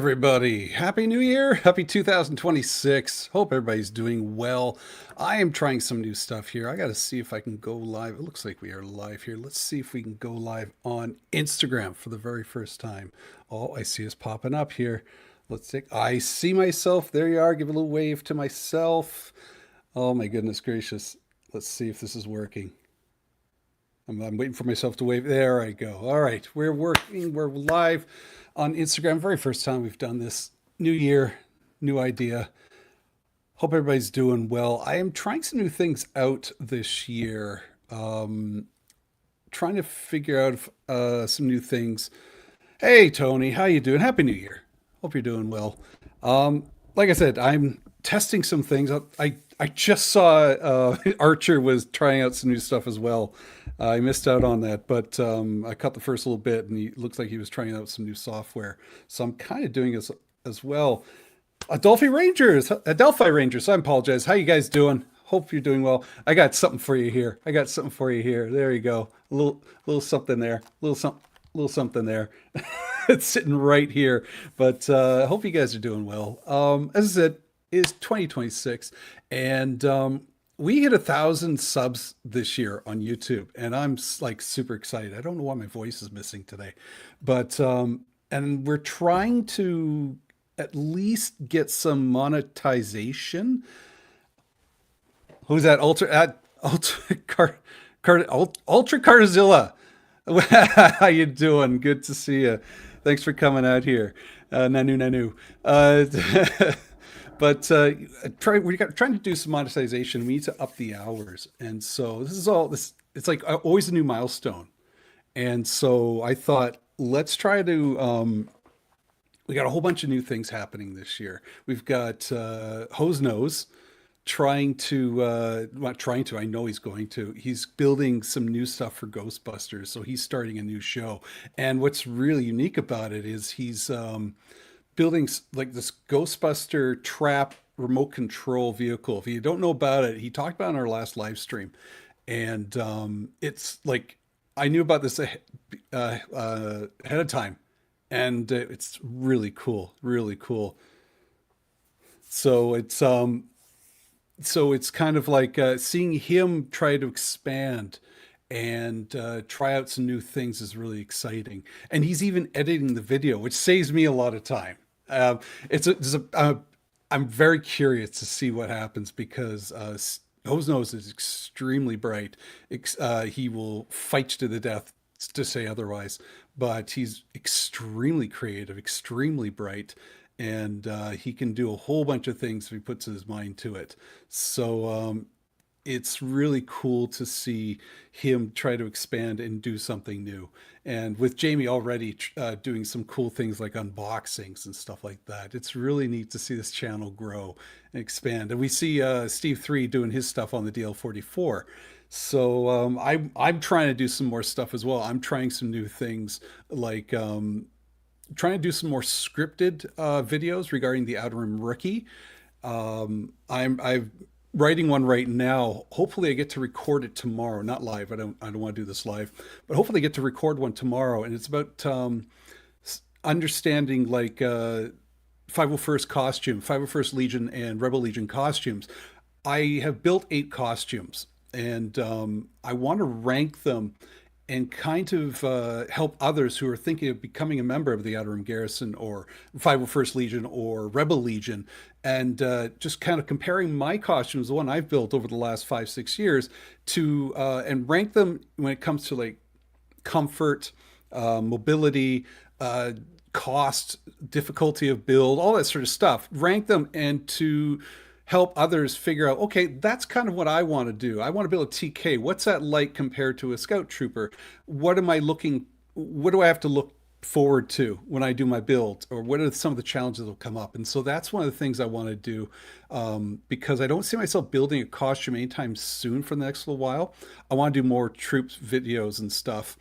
everybody. Happy New Year. Happy 2026. Hope everybody's doing well. I am trying some new stuff here. I got to see if I can go live. It looks like we are live here. Let's see if we can go live on Instagram for the very first time. Oh, I see us popping up here. I see myself. There you are. Give a little wave to myself. Oh, my goodness gracious. Let's see if this is working. I'm waiting for myself to wave. There I go. All right, we're working. We're live on Instagram. Very first time we've done this. New year, new idea. Hope everybody's doing well. I am trying some new things out this year. Trying to figure out some new things. Hey Tony, how you doing? Happy New Year. Hope you're doing well. Like I said, I'm testing some things. I just saw Archer was trying out some new stuff as well. I missed out on that, but I caught the first little bit, and he looks like he was trying out some new software. So I'm kind of doing as well. Adelphi Rangers. I apologize. How you guys doing? Hope you're doing well. I got something for you here. I got something for you here. There you go. A little something there. Little something there. It's sitting right here. But I hope you guys are doing well. As I said, it's 2026, and we hit 1,000 subs this year on YouTube, and I'm like super excited. I don't know why my voice is missing today, but and we're trying to at least get some monetization. Who's that? Ultra Carzilla. How you doing? Good to see you. Thanks for coming out here. Nanu. But trying to do some monetization. We need to up the hours, and so this is all this. It's like always a new milestone, and so I thought let's try to. We got a whole bunch of new things happening this year. We've got Hose Nose trying to not trying to. I know he's going to. He's building some new stuff for Ghostbusters, so he's starting a new show. And what's really unique about it is he's building like this Ghostbuster trap remote control vehicle. If you don't know about it, he talked about it on our last live stream, and it's like I knew about this ahead of time, and it's really cool, really cool. So it's kind of like seeing him try to expand and try out some new things is really exciting. And he's even editing the video, which saves me a lot of time. Um, I'm very curious to see what happens because Hose Nose is extremely bright. He will fight you to the death to say otherwise, but he's extremely creative, extremely bright, and he can do a whole bunch of things if he puts his mind to it. So it's really cool to see him try to expand and do something new. And with Jamie already doing some cool things like unboxings and stuff like that, it's really neat to see this channel grow and expand. And we see Steve 3 doing his stuff on the DL44. So I'm trying to do some more stuff as well. I'm trying some new things like trying to do some more scripted videos regarding the Outer Rim Rookie. I'm writing one right now. Hopefully, I get to record it tomorrow. Not live. I don't want to do this live, but hopefully, I get to record one tomorrow. And it's about understanding like 501st Legion and Rebel Legion costumes. I have built 8 costumes, and I want to rank them and kind of help others who are thinking of becoming a member of the Outer Rim Garrison or 501st Legion or Rebel Legion, and just kind of comparing my costumes, the one I've built over the last 5, 6 years, to and rank them when it comes to like comfort, mobility, uh, cost, difficulty of build, all that sort of stuff. Rank them and to help others figure out, okay, that's kind of what I want to do. I want to build a TK. What's that like compared to a scout trooper? What do I have to look forward to when I do my build? Or what are some of the challenges that will come up? And so that's one of the things I want to do because I don't see myself building a costume anytime soon for the next little while. I want to do more troops videos and stuff.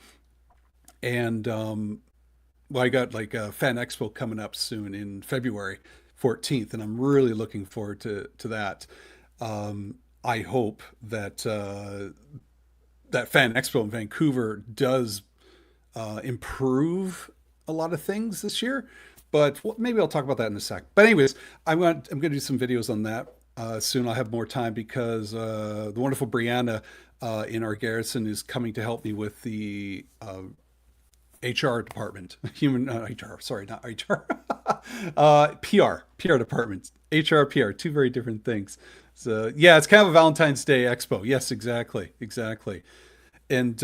And well, I got like a Fan Expo coming up soon in February 14th, and I'm really looking forward to that. I hope that that Fan Expo in Vancouver does improve a lot of things this year. But maybe I'll talk about that in a sec. But anyways, I'm going to do some videos on that soon. I'll have more time because the wonderful Brianna in our garrison is coming to help me with the HR department, human HR. Sorry, not HR. PR department, HR, PR, two very different things. So yeah, it's kind of a Valentine's Day expo. Yes, exactly, exactly. And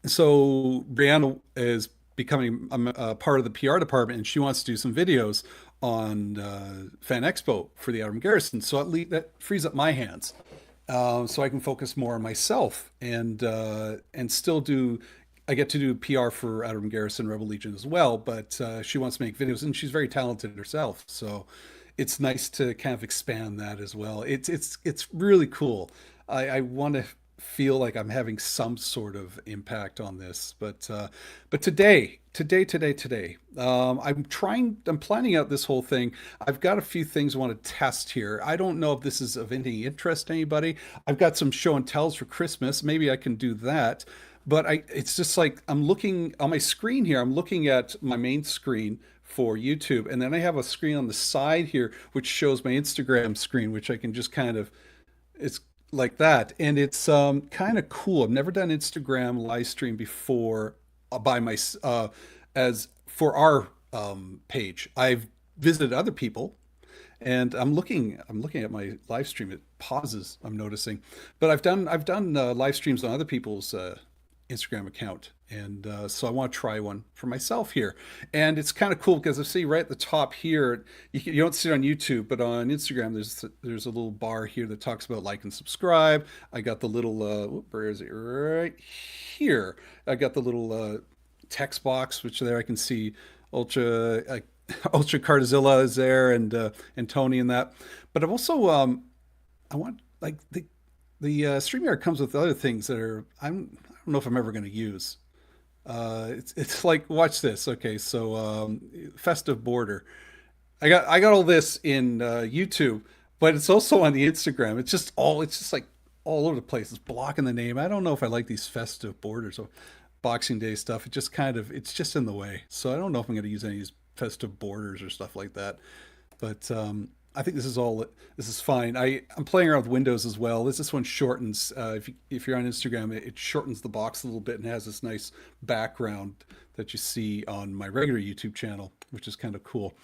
so Brianna is becoming a part of the PR department, and she wants to do some videos on Fan Expo for the Outer Garrison. So at least that frees up my hands, so I can focus more on myself and still do. I get to do PR for Outer Garrison Rebel Legion as well, but she wants to make videos, and she's very talented herself. So it's nice to kind of expand that as well. It's really cool. I want to feel like I'm having some sort of impact on this. But today, I'm planning out this whole thing. I've got a few things I want to test here. I don't know if this is of any interest to anybody. I've got some show and tells for Christmas. Maybe I can do that. But it's just like I'm looking on my screen here. I'm looking at my main screen for YouTube, and then I have a screen on the side here which shows my Instagram screen, which I can just kind of it's like that, and it's kind of cool. I've never done Instagram live stream before by my as for our page. I've visited other people, and I'm looking at my live stream. It pauses. I'm noticing, but I've done live streams on other people's Instagram account. And so I want to try one for myself here. And it's kind of cool because I see right at the top here, you don't see it on YouTube, but on Instagram, there's a little bar here that talks about like and subscribe. I got the little, where is it? Right here. I got the little text box, which there I can see Ultra, Ultra Cardizilla is there and Tony and that. But I've also, I want like the StreamYard comes with other things that I don't know if I'm ever going to use. It's like watch this. Okay, so festive border. I got all this in YouTube, but it's also on the Instagram. It's just like all over the place. It's blocking the name. I don't know if I like these festive borders or Boxing Day stuff. It just kind of it's just in the way. So I don't know if I'm going to use any of these festive borders or stuff like that. But I think this is fine. I'm playing around with Windows as well. This one shortens. If you're on Instagram, it shortens the box a little bit and has this nice background that you see on my regular YouTube channel, which is kind of cool.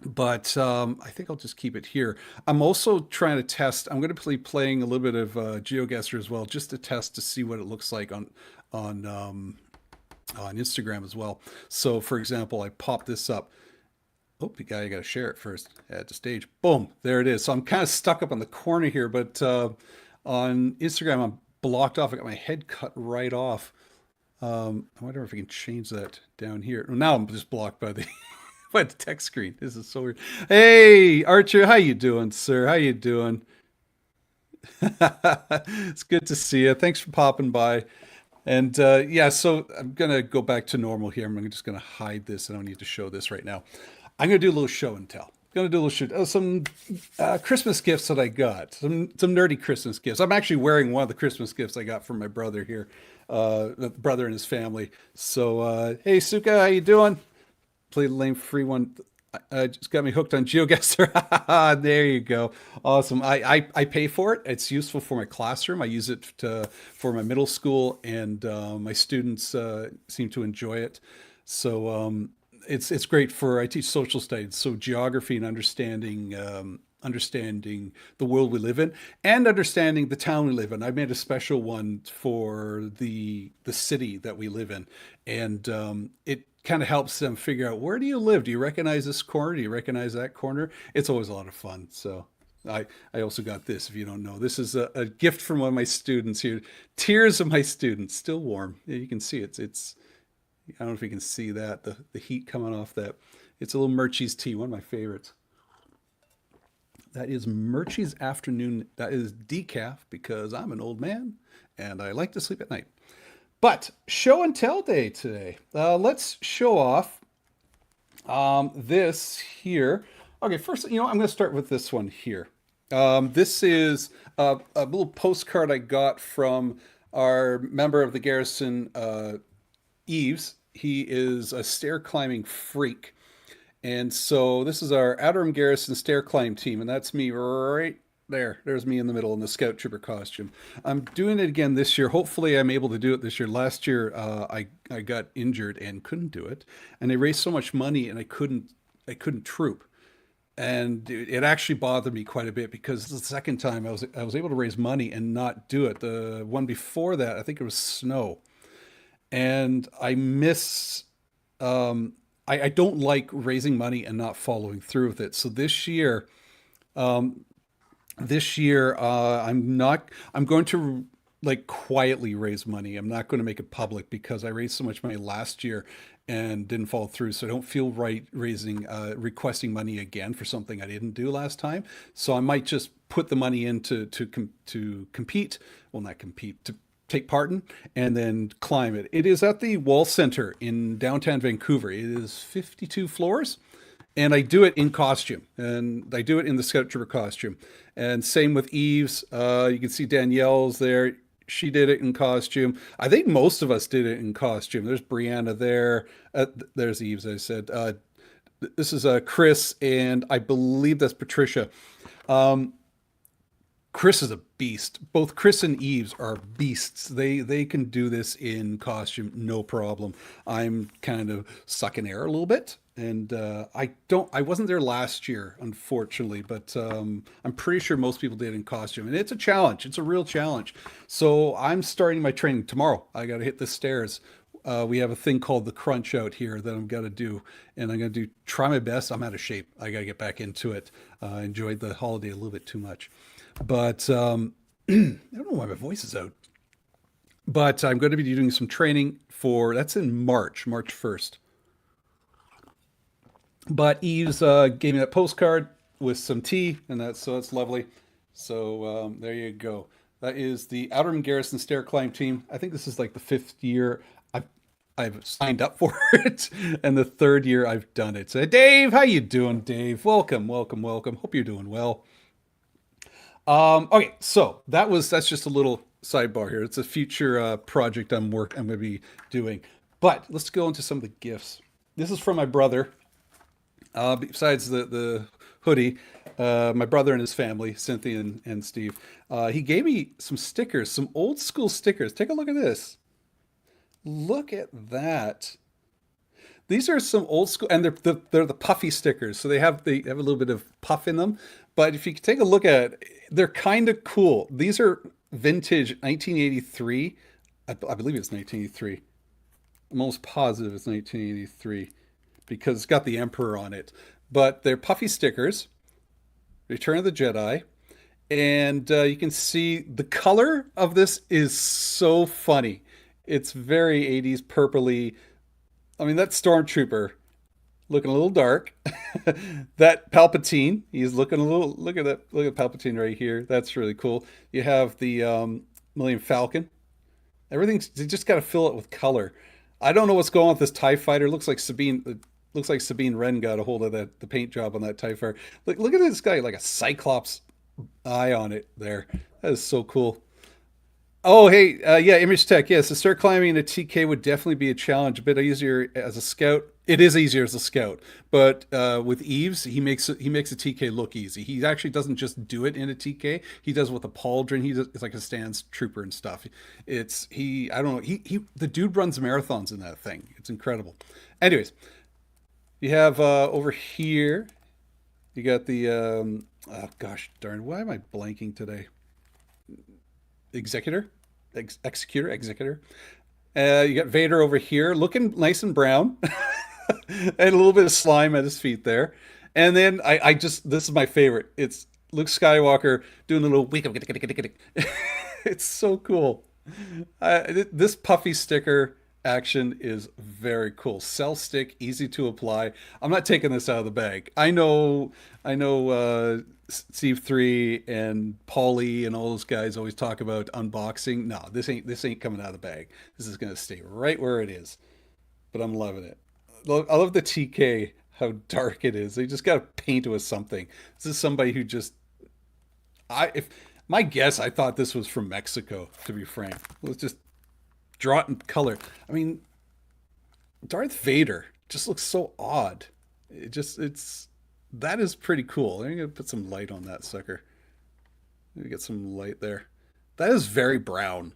But I think I'll just keep it here. I'm also trying to test. I'm going to be playing a little bit of GeoGuessr as well, just to test to see what it looks like on on Instagram as well. So, for example, I pop this up. Oh, you got to share it first. Add to stage. Boom, there it is. So I'm kind of stuck up on the corner here, but on Instagram I'm blocked off. I got my head cut right off. I wonder if I can change that down here. Well, now I'm just blocked by the by the text screen. This is so weird. Hey, Archer, how you doing, sir? How you doing? It's good to see you. Thanks for popping by. And yeah, so I'm gonna go back to normal here. I'm just gonna hide this. I don't need to show this right now. I'm gonna do a little show and tell. Gonna do a little show. Oh, some Christmas gifts that I got. Some nerdy Christmas gifts. I'm actually wearing one of the Christmas gifts I got from my brother here, the brother and his family. So hey, Suka, how you doing? Play the lame free one. Just got me hooked on GeoGuessr. There you go. Awesome. I pay for it. It's useful for my classroom. I use it for my middle school, and my students seem to enjoy it. So it's great for I teach social studies, so geography and understanding the world we live in and understanding the town we live in. I made a special one for the city that we live in, and it kind of helps them figure out where do you live? Do you recognize this corner? Do you recognize that corner? It's always a lot of fun. So I also got this. If you don't know, this is a gift from one of my students here. Tears of my students, still warm. Yeah, you can see it's. I don't know if you can see that the heat coming off that. It's a little Murchie's tea, one of my favorites. That is Murchie's afternoon. That is decaf because I'm an old man and I like to sleep at night. But show and tell day today. Let's show off this here. Okay, first, I'm going to start with this one here. This is a little postcard I got from our member of the garrison, Eves. He is a stair climbing freak. And so this is our Outer Garrison stair climb team, and that's me right there. There's me in the middle in the Scout Trooper costume. I'm doing it again this year. Hopefully, I'm able to do it this year. Last year, I got injured and couldn't do it, and I raised so much money, and I couldn't troop, and it actually bothered me quite a bit because the second time I was able to raise money and not do it. The one before that, I think it was snow, and I miss. I don't like raising money and not following through with it. So this year, I'm not. I'm going to like quietly raise money. I'm not going to make it public because I raised so much money last year and didn't follow through. So I don't feel right requesting money again for something I didn't do last time. So I might just put the money in to compete. Well, not compete, to take part in, and then climb it. It is at the Wall Center in downtown Vancouver. It is 52 floors, and I do it in costume, and I do it in the Scout Trooper costume. And same with Eves. You can see Danielle's there. She did it in costume. I think most of us did it in costume. There's Brianna there. There's Eves. I said this is Chris, and I believe that's Patricia. Chris is a beast. Both Chris and Eves are beasts. They can do this in costume, no problem. I'm kind of sucking air a little bit, and I wasn't there last year, unfortunately, but I'm pretty sure most people did in costume, and it's a challenge. It's a real challenge. So I'm starting my training tomorrow. I got to hit the stairs. We have a thing called the crunch out here that I'm gonna do, and I'm gonna do try my best. I'm out of shape. I gotta get back into it. Enjoyed the holiday a little bit too much, but I don't know why my voice is out. But I'm going to be doing some training for that's in March, March 1st. But Eves gave me that postcard with some tea, and that's lovely. So there you go. That is the Outer Garrison Stair Climb team. I think this is like the fifth year I've signed up for it, and the third year I've done it. So Dave, how you doing, Dave? Welcome, welcome, welcome. Hope you're doing well. Okay, so that's just a little sidebar here. It's a future project I'm going to be doing. But let's go into some of the gifts. This is from my brother. Besides the hoodie, my brother and his family, Cynthia and Steve, he gave me some stickers, some old school stickers. Take a look at this. Look at that. These are some old school, and they're the puffy stickers, so they have a little bit of puff in them. But if you take a look at it, they're kind of cool. These are vintage 1983. I believe it's 1983. I'm almost positive it's 1983 because it's got the Emperor on it. But they're puffy stickers. Return of the Jedi, and you can see the color of this is so funny. It's very 80s purpley. I mean, that stormtrooper looking a little dark. That Palpatine, he's looking a little. Look at that. Look at Palpatine right here. That's really cool. You have the Millennium Falcon. Everything's you just got to fill it with color. I don't know what's going on with this Tie Fighter. Looks like Sabine. Looks like Sabine Wren got a hold of the paint job on that Tie Fighter. Look at this guy, like a Cyclops eye on it. There, that is so cool. Oh, hey, yeah, Image Tech. Yes, to start climbing a TK would definitely be a challenge. A bit easier as a scout. It is easier as a scout, but with Eves, he makes a TK look easy. He actually doesn't just do it in a TK. He does it with a pauldron. It's like a stands trooper and stuff. It's he. I don't know. He the dude runs marathons in that thing. It's incredible. Anyways, you have over here. You got the oh gosh darn. Why am I blanking today? Executor, executor. You got Vader over here, looking nice and brown, and a little bit of slime at his feet there. And then I just this is my favorite. It's Luke Skywalker doing a little wake up. It's so cool. This puffy sticker action is very cool. Cell stick, easy to apply. I'm not taking this out of the bag. I know. Steve Three and Paulie and all those guys always talk about unboxing. No, this ain't coming out of the bag. This is gonna stay right where it is. But I'm loving it. I love the TK. How dark it is. They just gotta paint it with something. This is somebody who just if my guess, I thought this was from Mexico. To be frank, let's just draw it in color. I mean, Darth Vader just looks so odd. It's that is pretty cool. I'm gonna put some light on that sucker. Maybe get some light there. That is very brown.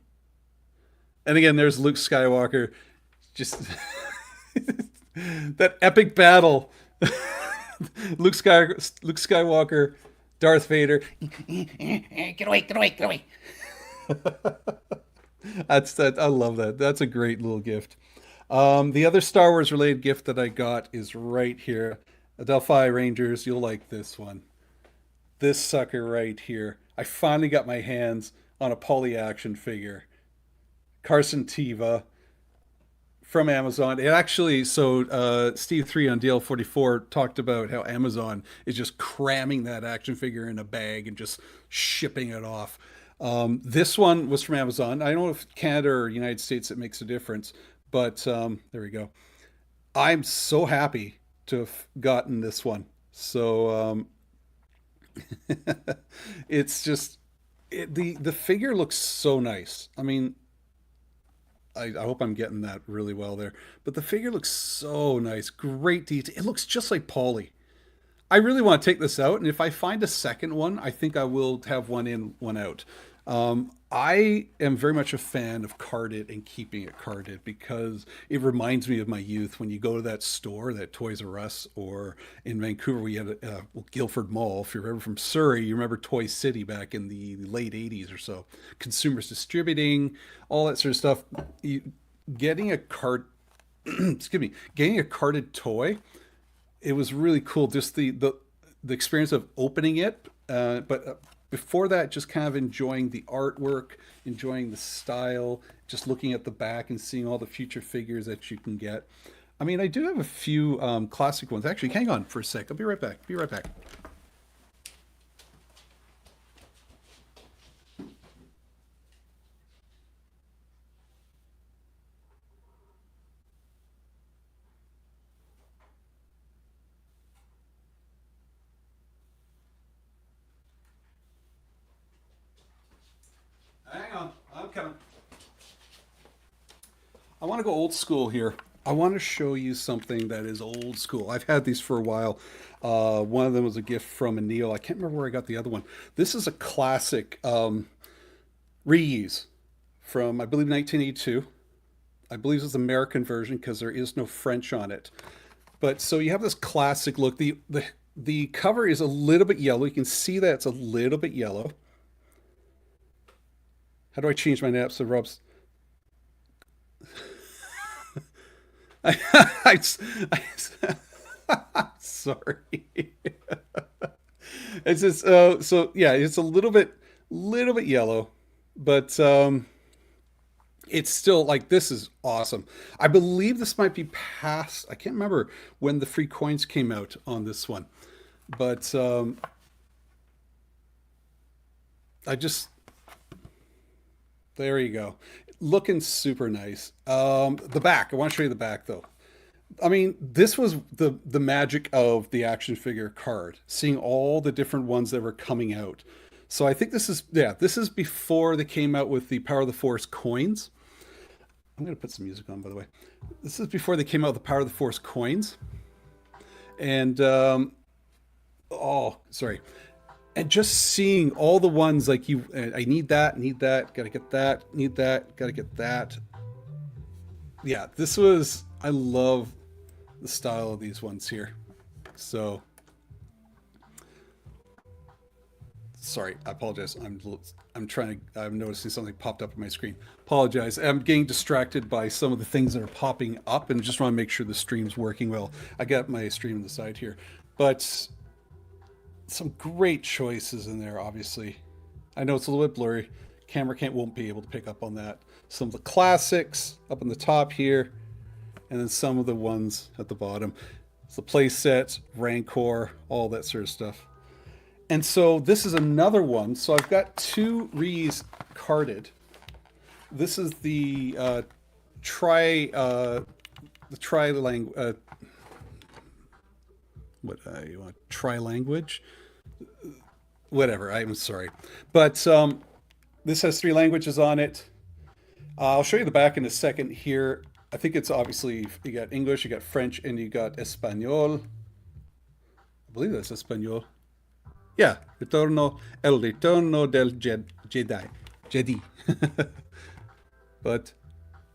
And again, there's Luke Skywalker. Just that epic battle. Luke Skywalker, Darth Vader. Get away, get away, get away. That's that. I love that. That's a great little gift. The other Star Wars related gift that I got is right here. Adelphi Rangers. You'll like this one. This sucker right here. I finally got my hands on a poly action figure. Carson Teva from Amazon. It actually, so Steve 3 on DL44 talked about how Amazon is just cramming that action figure in a bag and just shipping it off. This one was from Amazon. I don't know if Canada or United States it makes a difference, but there we go. I'm so happy to have gotten this one. So it's just the figure looks so nice. I mean, I hope I'm getting that really well there. But the figure looks so nice. Great detail. It looks just like Polly. I really want to take this out, and if I find a second one, I think I will have one in, one out. I am very much a fan of carded and keeping it carded because it reminds me of my youth when you go to that store, that Toys R Us, or in Vancouver we had well, Guildford Mall. If you're ever from Surrey, you remember Toy City back in the late '80s or so. Consumers Distributing, all that sort of stuff. Getting a card, excuse me, getting a carded toy, it was really cool. Just the experience of opening it, but before that, just kind of enjoying the artwork, enjoying the style, just looking at the back and seeing all the future figures that you can get. I mean, I do have a few classic ones. Actually, hang on for a sec. I'll be right back. Be right back. Hang on, I'm coming. I want to go old school here. I want to show you something that is old school. I've had these for a while. One of them was a gift from a Neo. I can't remember where I got the other one. This is a classic reuse from, I believe, 1982. I believe it's the American version because there is no French on it. But so you have this classic look. The cover is a little bit yellow. You can see that it's a little bit yellow. How do I change my naps to rubs? I, sorry. It's just so yeah, it's a little bit yellow, but it's still like this is awesome. I believe this might be past. I can't remember when the free coins came out on this one, but I just there you go, looking super nice. The back. I want to show you the back though. I mean, this was the magic of the action figure card, seeing all the different ones that were coming out. So I think this is yeah, this is before they came out with the Power of the Force coins. I'm gonna put some music on, by the way. This is before they came out with the Power of the Force coins, and oh, sorry, and just seeing all the ones like you, I need that, gotta get that, need that, gotta get that. Yeah, this was. I love the style of these ones here. So sorry, I apologize. I'm trying to. I'm noticing something popped up on my screen. Apologize. I'm getting distracted by some of the things that are popping up, and just want to make sure the stream's working well. I got my stream on the side here, but some great choices in there. Obviously, I know it's a little bit blurry. Camera can't won't be able to pick up on that. Some of the classics up on the top here, and then some of the ones at the bottom. It's the play sets, Rancor, all that sort of stuff. And so this is another one. So I've got two Rees carded. This is the tri language what you want tri language whatever. I'm sorry, but this has three languages on it. I'll show you the back in a second here. I think it's obviously you got English, you got French, and you got Espanol. I believe that's Espanol. Yeah, El Retorno del Jedi. Jedi. But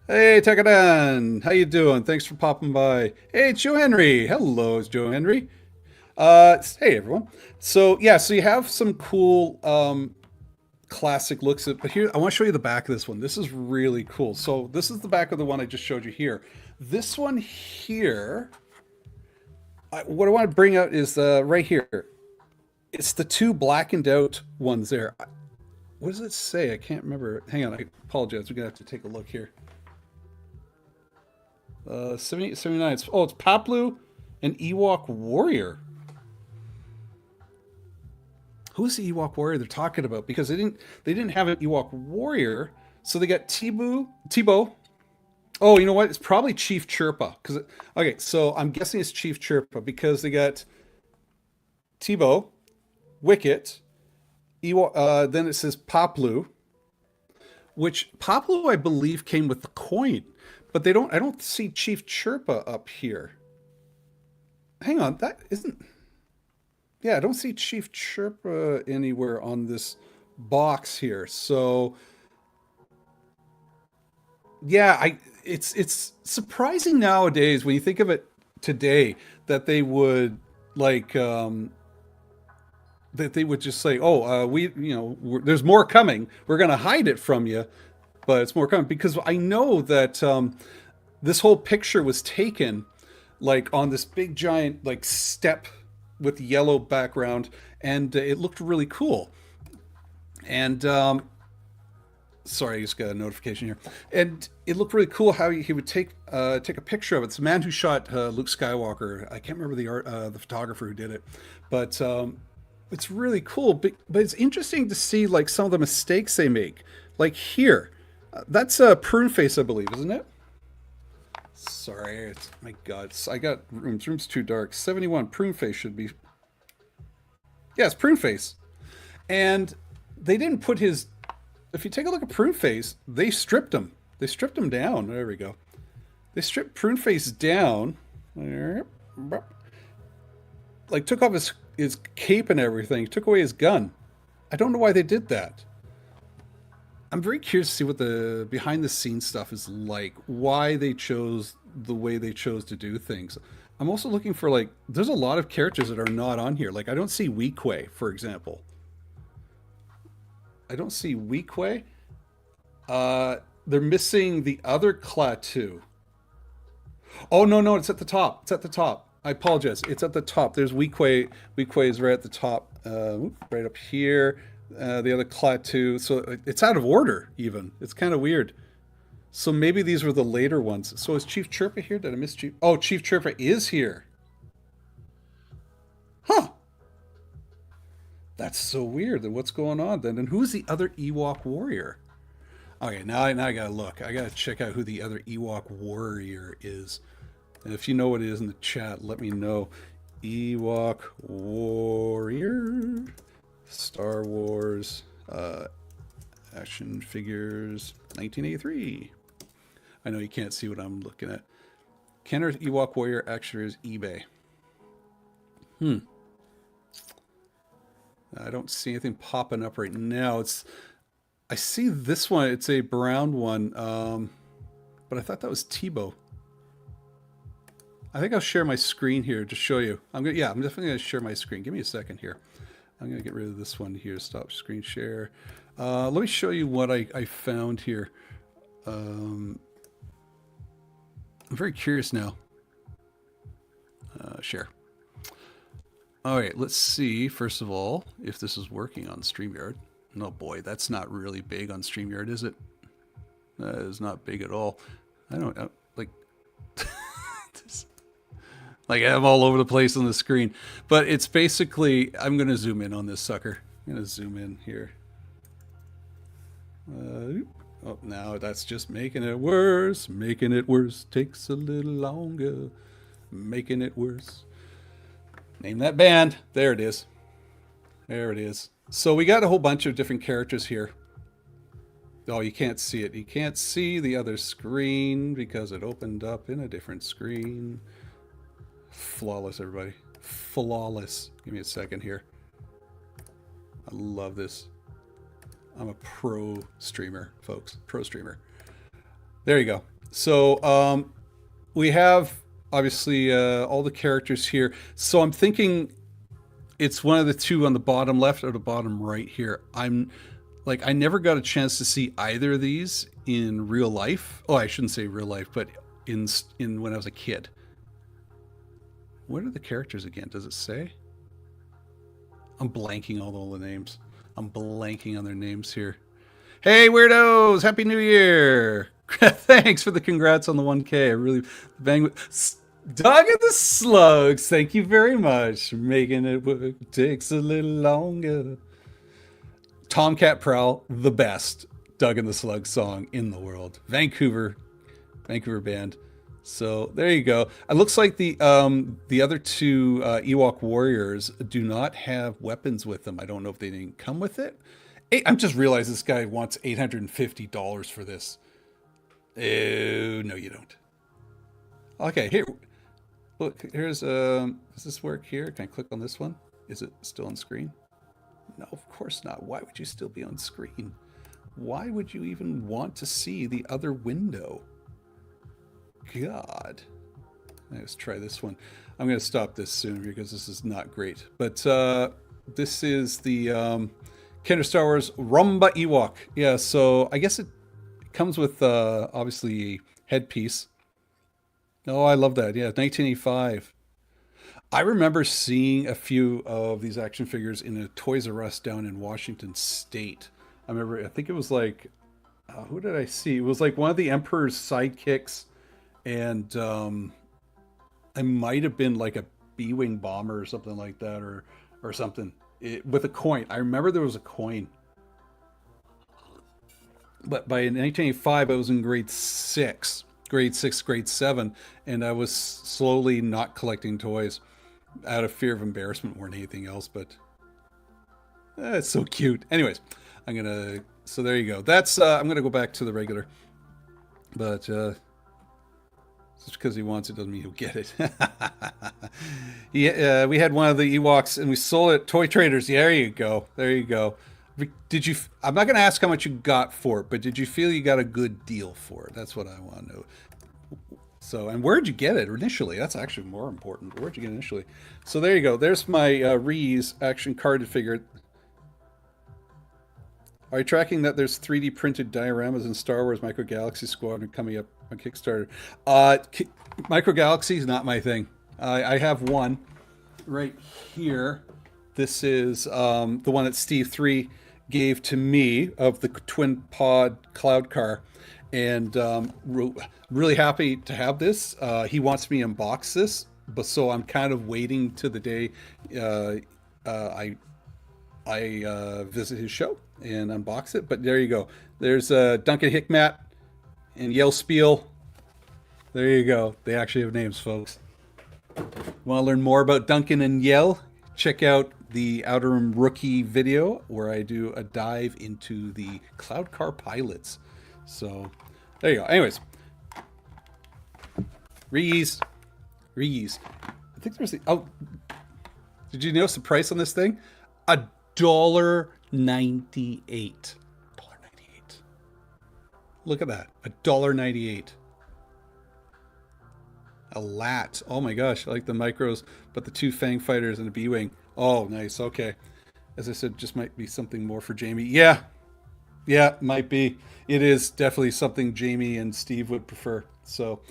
hey, Tekadan, how you doing? Thanks for popping by. Hey, it's Joe Henry. Hello, it's Joe Henry. Hey everyone. So yeah, so you have some cool classic looks at, but here I want to show you the back of this one. This is really cool. So this is the back of the one I just showed you here. This one here, what I want to bring out is right here. It's the two blackened out ones there. What does it say? I can't remember. Hang on, I apologize. We're gonna have to take a look here. 78, 79. It's Paplu and Ewok Warrior. Who's the Ewok Warrior they're talking about? Because they didn't have an Ewok Warrior, so they got Tebow. Oh, you know what? It's probably Chief Chirpa. Okay, so I'm guessing it's Chief Chirpa because they got Tebow, Wicket, Ewok, then it says Paplu, which Paplu I believe came with the coin, but I don't see Chief Chirpa up here. Hang on, that isn't. Yeah, I don't see Chief Chirpa anywhere on this box here. So yeah, it's surprising nowadays when you think of it today that they would like that they would just say, "Oh, there's more coming. We're going to hide it from you, but it's more coming." Because I know that this whole picture was taken like on this big giant like step with yellow background, and it looked really cool. And sorry, I just got a notification here, and it looked really cool how he would take a picture of it. It's the man who shot Luke Skywalker. I can't remember the photographer who did it, but it's really cool. But it's interesting to see like some of the mistakes they make. Like here, that's a prune face, I believe, isn't it? Sorry, my God, I got room's too dark. 71 prune face should be. Yeah, it's prune face, and they didn't put his. If you take a look at prune face, they stripped him. They stripped him down. There we go. They stripped prune face down. Like took off his cape and everything. Took away his gun. I don't know why they did that. I'm very curious to see what the behind the scenes stuff is like. Why they chose the way they chose to do things. I'm also looking for like. There's a lot of characters that are not on here. Like I don't see Weequay, for example. I don't see Weequay. They're missing the other Klaatu. Oh no, it's at the top. It's at the top. I apologize. It's at the top. There's Weequay. Weequay is right at the top, right up here. The other Klaatu. So it's out of order. Even it's kind of weird. So maybe these were the later ones. So is Chief Chirpa here? Did I miss Chief? Oh, Chief Chirpa is here. Huh. That's so weird. Then what's going on then? And who's the other Ewok warrior? Okay, now I gotta look. I gotta check out who the other Ewok warrior is. And if you know what it is in the chat, let me know. Ewok warrior, Star Wars, action figures, 1983. I know you can't see what I'm looking at. Kenner's Ewok warrior action figures eBay. I don't see anything popping up right now. I see this one. It's a brown one, but I thought that was Tebow. I think I'll share my screen here to show you. I'm definitely gonna share my screen. Give me a second here. I'm gonna get rid of this one here. Stop screen share. Let me show you what I found here. I'm very curious now. Share. All right, let's see, first of all, if this is working on StreamYard. No, boy, that's not really big on StreamYard, is it? That is not big at all. I don't know, like, like I'm all over the place on the screen. But it's basically, I'm going to zoom in on this sucker. I'm going to zoom in here. Oh, now that's just making it worse. Making it worse takes a little longer. Making it worse. Name that band. There it is. There it is. So we got a whole bunch of different characters here. Oh, you can't see it. You can't see the other screen because it opened up in a different screen. Flawless, everybody. Flawless. Give me a second here. I love this. I'm a pro streamer, folks. Pro streamer. There you go. So we have obviously all the characters here. So I'm thinking it's one of the two on the bottom left or the bottom right here. I'm like, I never got a chance to see either of these in real life. Oh, I shouldn't say real life, but in when I was a kid. What are the characters again? Does it say? I'm blanking on all the names. I'm blanking on their names here. Hey, weirdos! Happy New Year! Thanks for the congrats on the 1K. I really bang with Doug and the Slugs. Thank you very much. Making it work takes a little longer. Tomcat Prowl, the best Doug and the Slugs song in the world. Vancouver band. So there you go. It looks like the other two Ewok warriors do not have weapons with them. I don't know if they didn't come with it. Hey, I'm just realized this guy wants $850 for this. Oh, no, you don't. Okay, here. Look, here's does this work here? Can I click on this one? Is it still on screen? No, of course not. Why would you still be on screen? Why would you even want to see the other window? God. Let's try this one. I'm going to stop this soon because this is not great. But this is the Kinder Star Wars Rumba Ewok. Yeah, so I guess it comes with obviously a headpiece. Oh, I love that. Yeah, 1985. I remember seeing a few of these action figures in a Toys R Us down in Washington State. I think it was like, who did I see? It was like one of the Emperor's sidekicks, and it might have been like a B-wing bomber or something like that, or something with a coin. I remember there was a coin. But by 1985, I was in grade 6, grade 7, and I was slowly not collecting toys out of fear of embarrassment more than anything else. But it's so cute. Anyways, so there you go. That's I'm gonna go back to the regular. But just because he wants it doesn't mean he'll get it. Yeah, we had one of the Ewoks and we sold it at Toy Traders. Yeah, there you go. There you go. Did you? I'm not going to ask how much you got for it, but did you feel you got a good deal for it? That's what I want to know. So, and where'd you get it initially? That's actually more important. Where'd you get it initially? So there you go. There's my reuse action carded figure. Are you tracking that there's 3D printed dioramas in Star Wars Micro Galaxy Squadron coming up on Kickstarter? Micro Galaxy is not my thing. I have one right here. This is the one that Steve 3 gave to me of the twin pod cloud car, and really happy to have this. He wants me to unbox this, but so I'm kind of waiting to the day I visit his show and unbox it. But there you go. There's Duncan Hickmat and Yell Spiel. There you go. They actually have names, folks. Want to learn more about Duncan and Yell? Check out the Outer Rim Rookie video where I do a dive into the Cloud Car pilots. So there you go. Anyways, reuse. I think there's did you notice the price on this thing? $1.98. Look at that. $1.98. A lat. Oh my gosh, I like the micros, but the two Fang Fighters and a B-Wing. Oh, nice. Okay. As I said, just might be something more for Jamie. Yeah, might be. It is definitely something Jamie and Steve would prefer. So,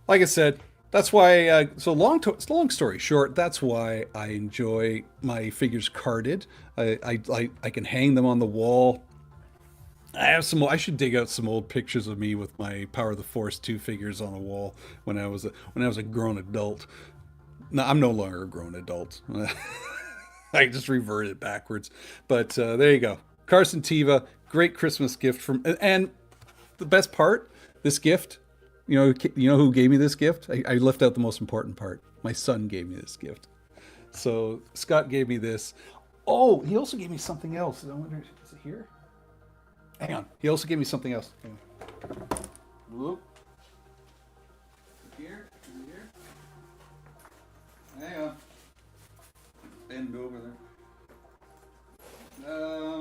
like I said, that's why. Long story short, that's why I enjoy my figures carded. I can hang them on the wall. I have some. I should dig out some old pictures of me with my Power of the Force 2 figures on a wall when I was a grown adult. No, I'm no longer a grown adult. I just reverted backwards. But there you go. Carson Teva, great Christmas gift from. And the best part, this gift. You know who gave me this gift? I left out the most important part. My son gave me this gift. So Scott gave me this. Oh, he also gave me something else. I wonder, is it here? Hang on. He also gave me something else. Hang on. Whoop. Here. Here. Hang on. And go over there.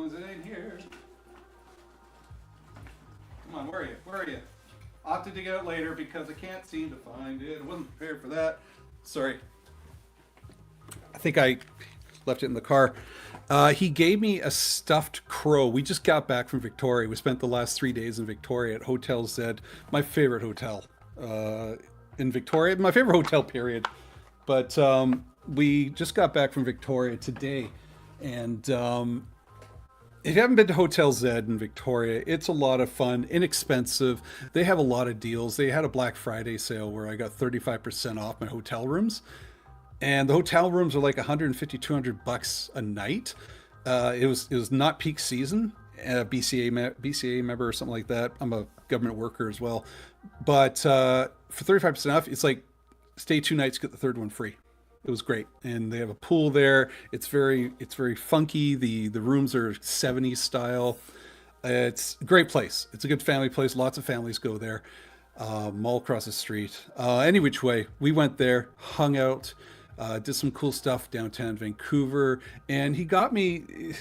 Is it in here? Come on, where are you? Where are you? Opted to get it later because I can't seem to find it. I wasn't prepared for that. Sorry. I think I left it in the car. He gave me a stuffed crow. We just got back from Victoria. We spent the last 3 days in Victoria at Hotel Zed, my favorite hotel in Victoria, my favorite hotel period. But we just got back from Victoria today, and if you haven't been to Hotel Zed in Victoria, it's a lot of fun, inexpensive. They have a lot of deals. They had a Black Friday sale where I got 35% off my hotel rooms. And the hotel rooms are like 150, 200 bucks a night. It was not peak season, BCA member or something like that. I'm a government worker as well. But for 35% off, it's like stay 2 nights, get the third one free. It was great, and they have a pool there. It's very funky. The rooms are 70s style. It's a great place. It's a good family place. Lots of families go there. Mall across the street. Any which way, we went there, hung out, did some cool stuff downtown Vancouver, and he got me.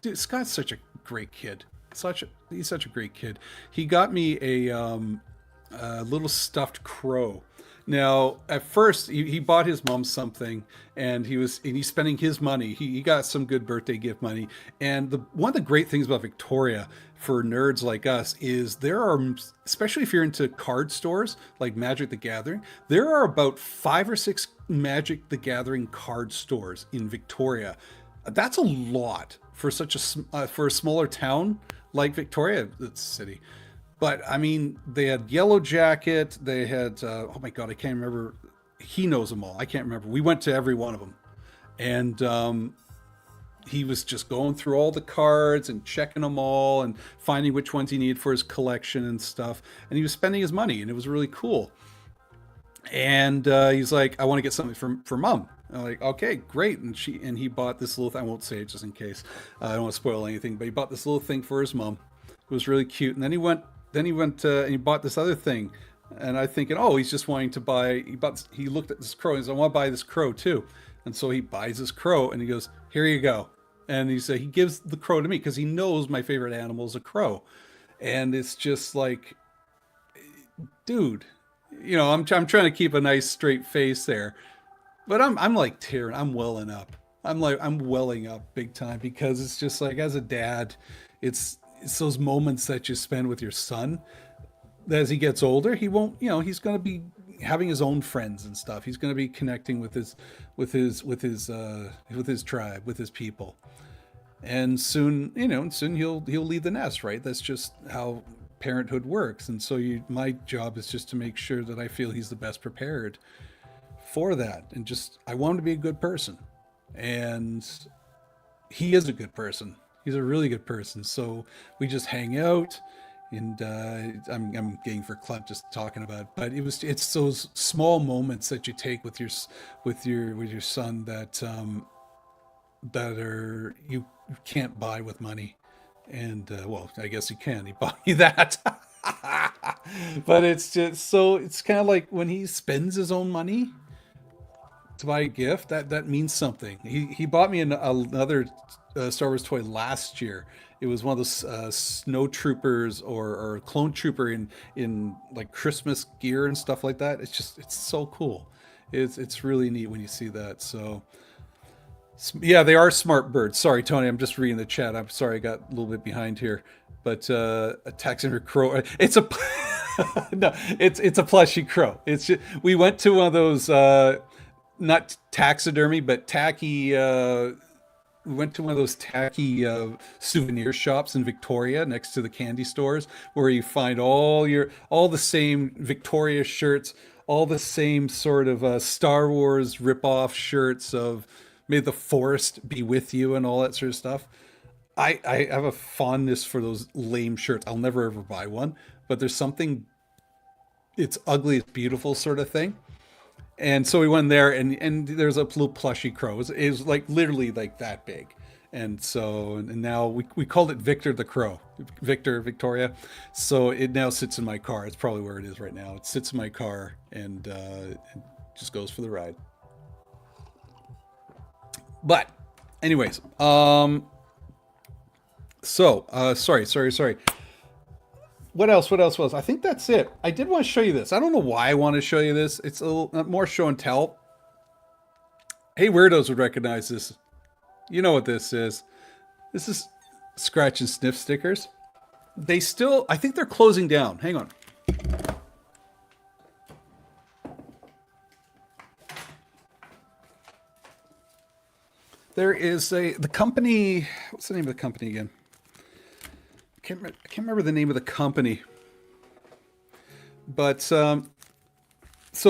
Dude, Scott's such a great kid. He's such a great kid. He got me a little stuffed crow. Now, at first, he bought his mom something, and he's spending his money. He got some good birthday gift money. And one of the great things about Victoria for nerds like us is there are, especially if you're into card stores like Magic the Gathering, there are about 5 or 6 Magic the Gathering card stores in Victoria. That's a lot for for a smaller town like Victoria, it's a city. But I mean, they had Yellow Jacket. They had oh my god, I can't remember. He knows them all. I can't remember. We went to every one of them, and he was just going through all the cards and checking them all and finding which ones he needed for his collection and stuff. And he was spending his money, and it was really cool. And he's like, "I want to get something for mom." I'm like, "Okay, great." And he bought this little. I won't say it just in case. I don't want to spoil anything. But he bought this little thing for his mom. It was really cute. And then he went and he bought this other thing, and I thinking, oh, he's just wanting to buy. He looked at this crow and he said, I want to buy this crow too, and so he buys this crow and he goes, here you go, and he gives the crow to me because he knows my favorite animal is a crow, and it's just like, dude, I'm trying to keep a nice straight face there, but I'm like tearing, I'm welling up, I'm welling up big time because it's just like as a dad, it's those moments that you spend with your son. As he gets older, he won't, he's going to be having his own friends and stuff. He's going to be connecting with his tribe, with his people. And soon, soon he'll leave the nest, right? That's just how parenthood works. And so my job is just to make sure that I feel he's the best prepared for that. And just, I want him to be a good person. And he is a good person. He's a really good person. So we just hang out, and I'm getting for club just talking about it. But it's those small moments that you take with your son that are you can't buy with money. And well, I guess you can. He bought me that. But it's kind of like when he spends his own money to buy a gift, that means something. He bought me another Star Wars toy last year. It was one of those snow troopers or clone trooper in like Christmas gear and stuff like that. It's so cool. It's really neat when you see that. So yeah, they are smart birds. Sorry, Tony, I'm just reading the chat. I'm sorry, I got a little bit behind here. But a taxidermy crow. It's a no, it's a plushy crow. We went to one of those not taxidermy but tacky. We went to one of those tacky souvenir shops in Victoria next to the candy stores where you find all the same Victoria shirts, all the same sort of Star Wars rip-off shirts of May the Forest be with you and all that sort of stuff. I have a fondness for those lame shirts. I'll never ever buy one, but there's something, it's ugly, it's beautiful sort of thing. And so we went there, and there's a little plushy crow. It was like literally like that big, And so, and now we called it Victor the Crow, Victor, Victoria. So it now sits in my car. It's probably where it is right now. It sits in my car and it just goes for the ride. But, anyways, sorry. What else? What else was? I think that's it. I did want to show you this. I don't know why I want to show you this. It's a little more show and tell. Hey, weirdos would recognize this. You know what this is. This is scratch and sniff stickers. They still, I think they're closing down. Hang on. There is the company, what's the name of the company again? I can't remember the name of the company. But, so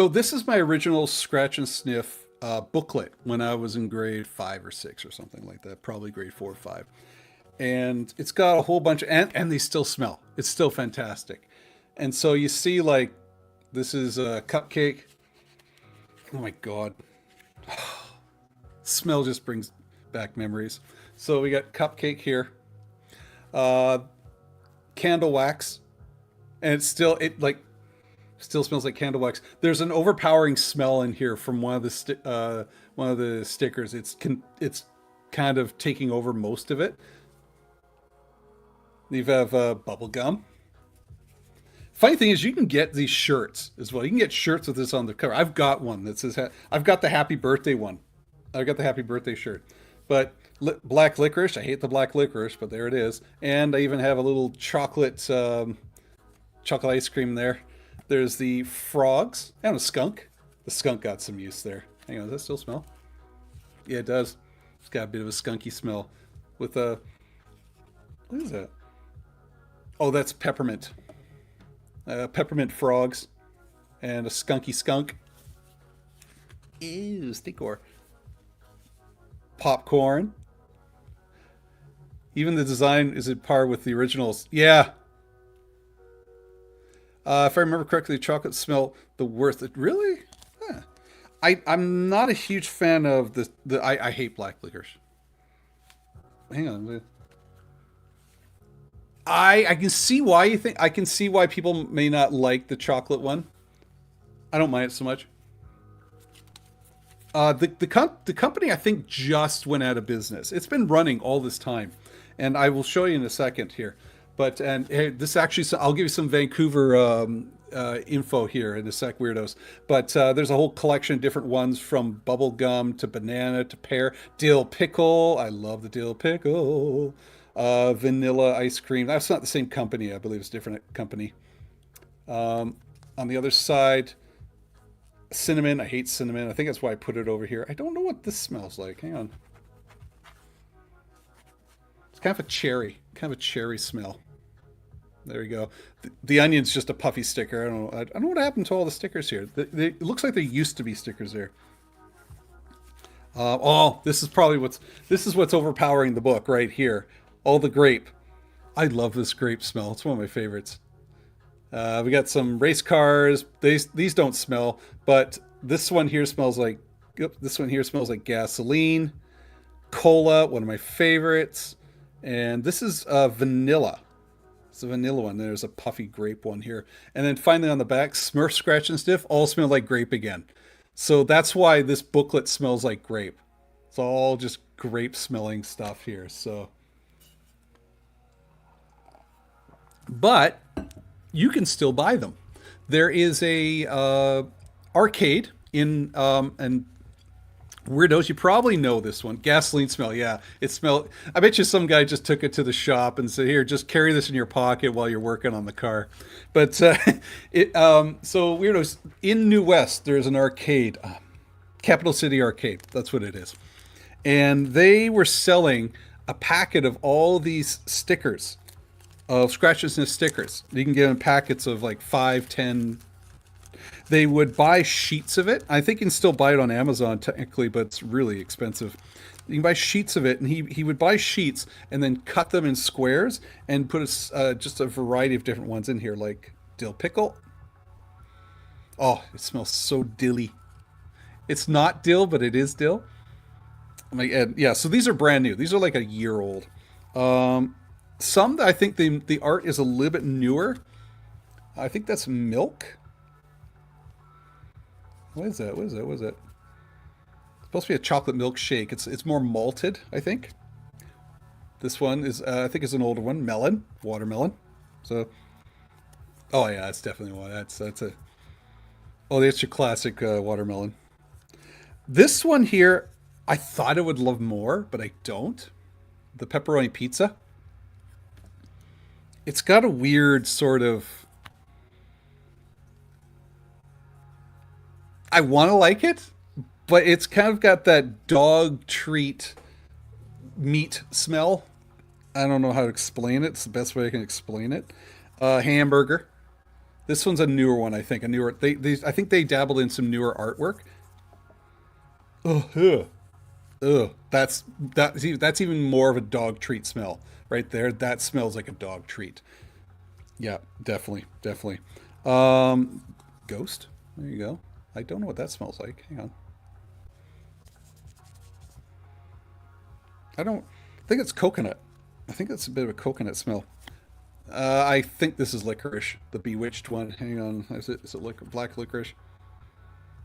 this is my original scratch and sniff booklet when I was in grade 5 or 6 or something like that, probably grade 4 or 5. And it's got a whole bunch of, and they still smell. It's still fantastic. And so you see, like, this is a cupcake. Oh my God. Smell just brings back memories. So we got cupcake here, candle wax, and still smells like candle wax. There's an overpowering smell in here from one of the stickers. It's kind of taking over most of it. You have bubble gum. Funny thing is, you can get these shirts as well. You can get shirts with this on the cover. I've got one that says, I've got the happy birthday one. I've got the happy birthday shirt. But black licorice, I hate the black licorice, but there it is. And I even have a little chocolate ice cream there. There's the frogs and a skunk. The skunk got some use there. Hang on, does that still smell? Yeah, it does. It's got a bit of a skunky smell with a, what is that? Oh, that's peppermint. Peppermint frogs and a skunky skunk. Ew, stinkor. Popcorn. Even the design is at par with the originals. Yeah. If I remember correctly, the chocolate smell the worst. Really? Huh. I'm not a huge fan of I hate black licorice. Hang on. I can see why you think, I can see why people may not like the chocolate one. I don't mind it so much. The company, I think, just went out of business. It's been running all this time, and I will show you in a second here. But and hey, this actually, I'll give you some Vancouver info here in a sec, weirdos. But there's a whole collection of different ones, from bubble gum to banana to pear, dill pickle. I love the dill pickle. Vanilla ice cream. That's not the same company. I believe it's a different company. On the other side, cinnamon. I hate cinnamon. I think that's why I put it over here. I don't know what this smells like. Hang on. It's kind of a cherry smell. There we go. The onion's just a puffy sticker. I don't know what happened to all the stickers here. It looks like there used to be stickers there. Oh, this is what's overpowering the book right here. All the grape. I love this grape smell. It's one of my favorites. We got some race cars. These don't smell, but this one here smells like, this one here smells like gasoline. Cola, one of my favorites. And this is vanilla. It's a vanilla one. There's a puffy grape one here. And then finally on the back, Smurf Scratch and Sniff all smell like grape again. So that's why this booklet smells like grape. It's all just grape smelling stuff here. So, but you can still buy them. There is a arcade in and weirdos, you probably know this one. Gasoline smell, yeah. It smelled, I bet you some guy just took it to the shop and said, here, just carry this in your pocket while you're working on the car. But so weirdos, in New West, there's an arcade, Capital City Arcade, that's what it is. And they were selling a packet of all these stickers, of Scratch and Sniff stickers. You can get in packets of like 5, 10. They would buy sheets of it. I think you can still buy it on Amazon technically, but it's really expensive. You can buy sheets of it, and he would buy sheets and then cut them in squares and put just a variety of different ones in here, like dill pickle. Oh, it smells so dilly. It's not dill, but it is dill. And yeah, so these are brand new. These are like a year old. Um, some I think the art is a little bit newer. I think that's milk. What is that? What is that? What is that? It's supposed to be a chocolate milkshake. It's more malted, I think. This one is I think is an older one. Melon, watermelon. So oh yeah, that's definitely one. That's a oh that's your classic watermelon. This one here, I thought I would love more, but I don't. The pepperoni pizza. It's got a weird sort of. I want to like it, but it's kind of got that dog treat meat smell. I don't know how to explain it. It's the best way I can explain it. Hamburger. This one's a newer one, I think. A newer. I think they dabbled in some newer artwork. Ugh. Ugh. That's even more of a dog treat smell right there. That smells like a dog treat. Yeah, definitely, definitely. Um, Ghost. There you go. I don't know what that smells like. Hang on. I don't I think it's coconut. I think it's a bit of a coconut smell. I think this is licorice, the bewitched one. Hang on, is it black licorice?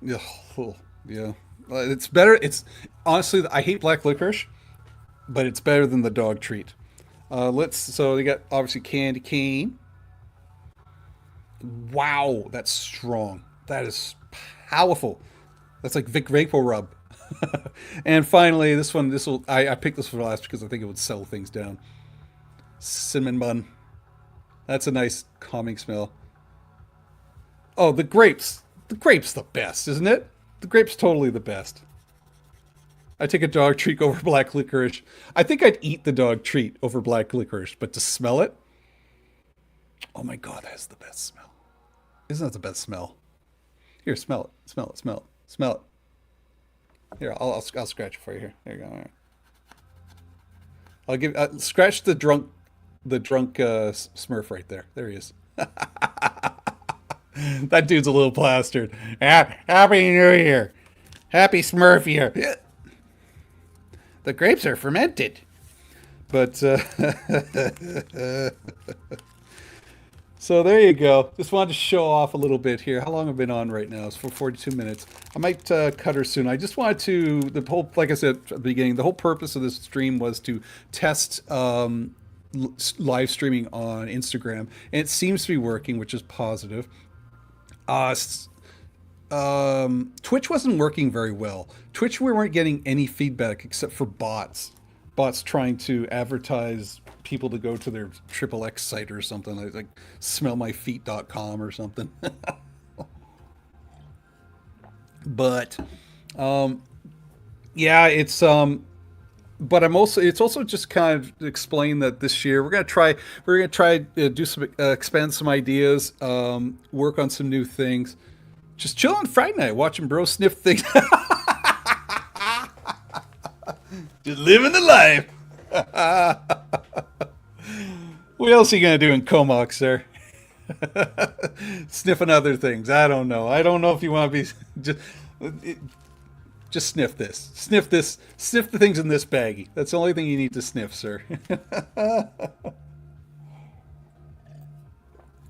Yeah, oh, yeah. It's better. It's honestly, I hate black licorice, but it's better than the dog treat. So you got obviously candy cane. Wow, that's strong. That is powerful. That's like Vic Vapor Rub. And finally, this one. I picked this for last because I think it would settle things down. Cinnamon bun. That's a nice calming smell. Oh, the grapes. The grape's the best, isn't it? The grape's totally the best. I take a dog treat over black licorice. I think I'd eat the dog treat over black licorice, but to smell it, oh my god, that's the best smell. Isn't that the best smell? Here, smell it. Smell it. Smell it. Smell it. Here, I'll scratch it for you. Here, there you go. All right. I'll give scratch the drunk Smurf right there. There he is. That dude's a little plastered. Happy New Year. Happy Smurf year. The grapes are fermented. But so there you go. Just wanted to show off a little bit here. How long have I been on right now? It's for 42 minutes. I might cut her soon. I just wanted to, like I said at the beginning, the whole purpose of this stream was to test live streaming on Instagram. And it seems to be working, which is positive. Uh, Twitch wasn't working very well. Twitch, we weren't getting any feedback except for bots trying to advertise people to go to their triple X site or something like smellmyfeet.com or something. But yeah, but it's also just kind of explain that this year we're gonna try do some expand some ideas, work on some new things. Just chill on Friday night, watching bro sniff things. Just living the life. What else are you gonna do in Comox, sir? Sniffing other things. I don't know. I don't know if you want to be just sniff this. Sniff this. Sniff the things in this baggie. That's the only thing you need to sniff, sir.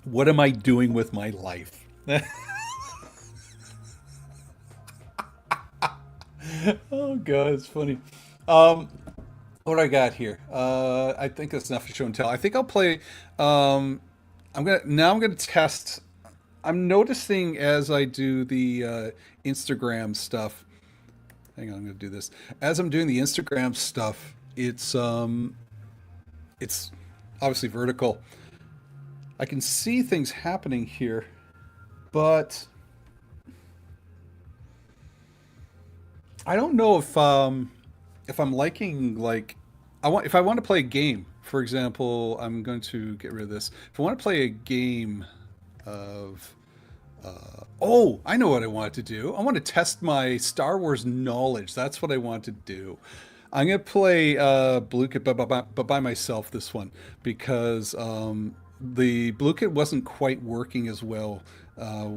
What am I doing with my life? Oh god, it's funny. What do I got here? I think that's enough for show and tell. I think I'll play. I'm gonna test. I'm noticing as I do the Instagram stuff. Hang on, I'm gonna do this. As I'm doing the Instagram stuff, it's obviously vertical. I can see things happening here, but I don't know if I'm liking like if I want to play a game. For example, I'm going to get rid of this. If I want to play a game of oh, I know what I want to do. I want to test my Star Wars knowledge. That's what I want to do. I'm gonna play Blue Kit, but by myself this one because the Blue Kit wasn't quite working as well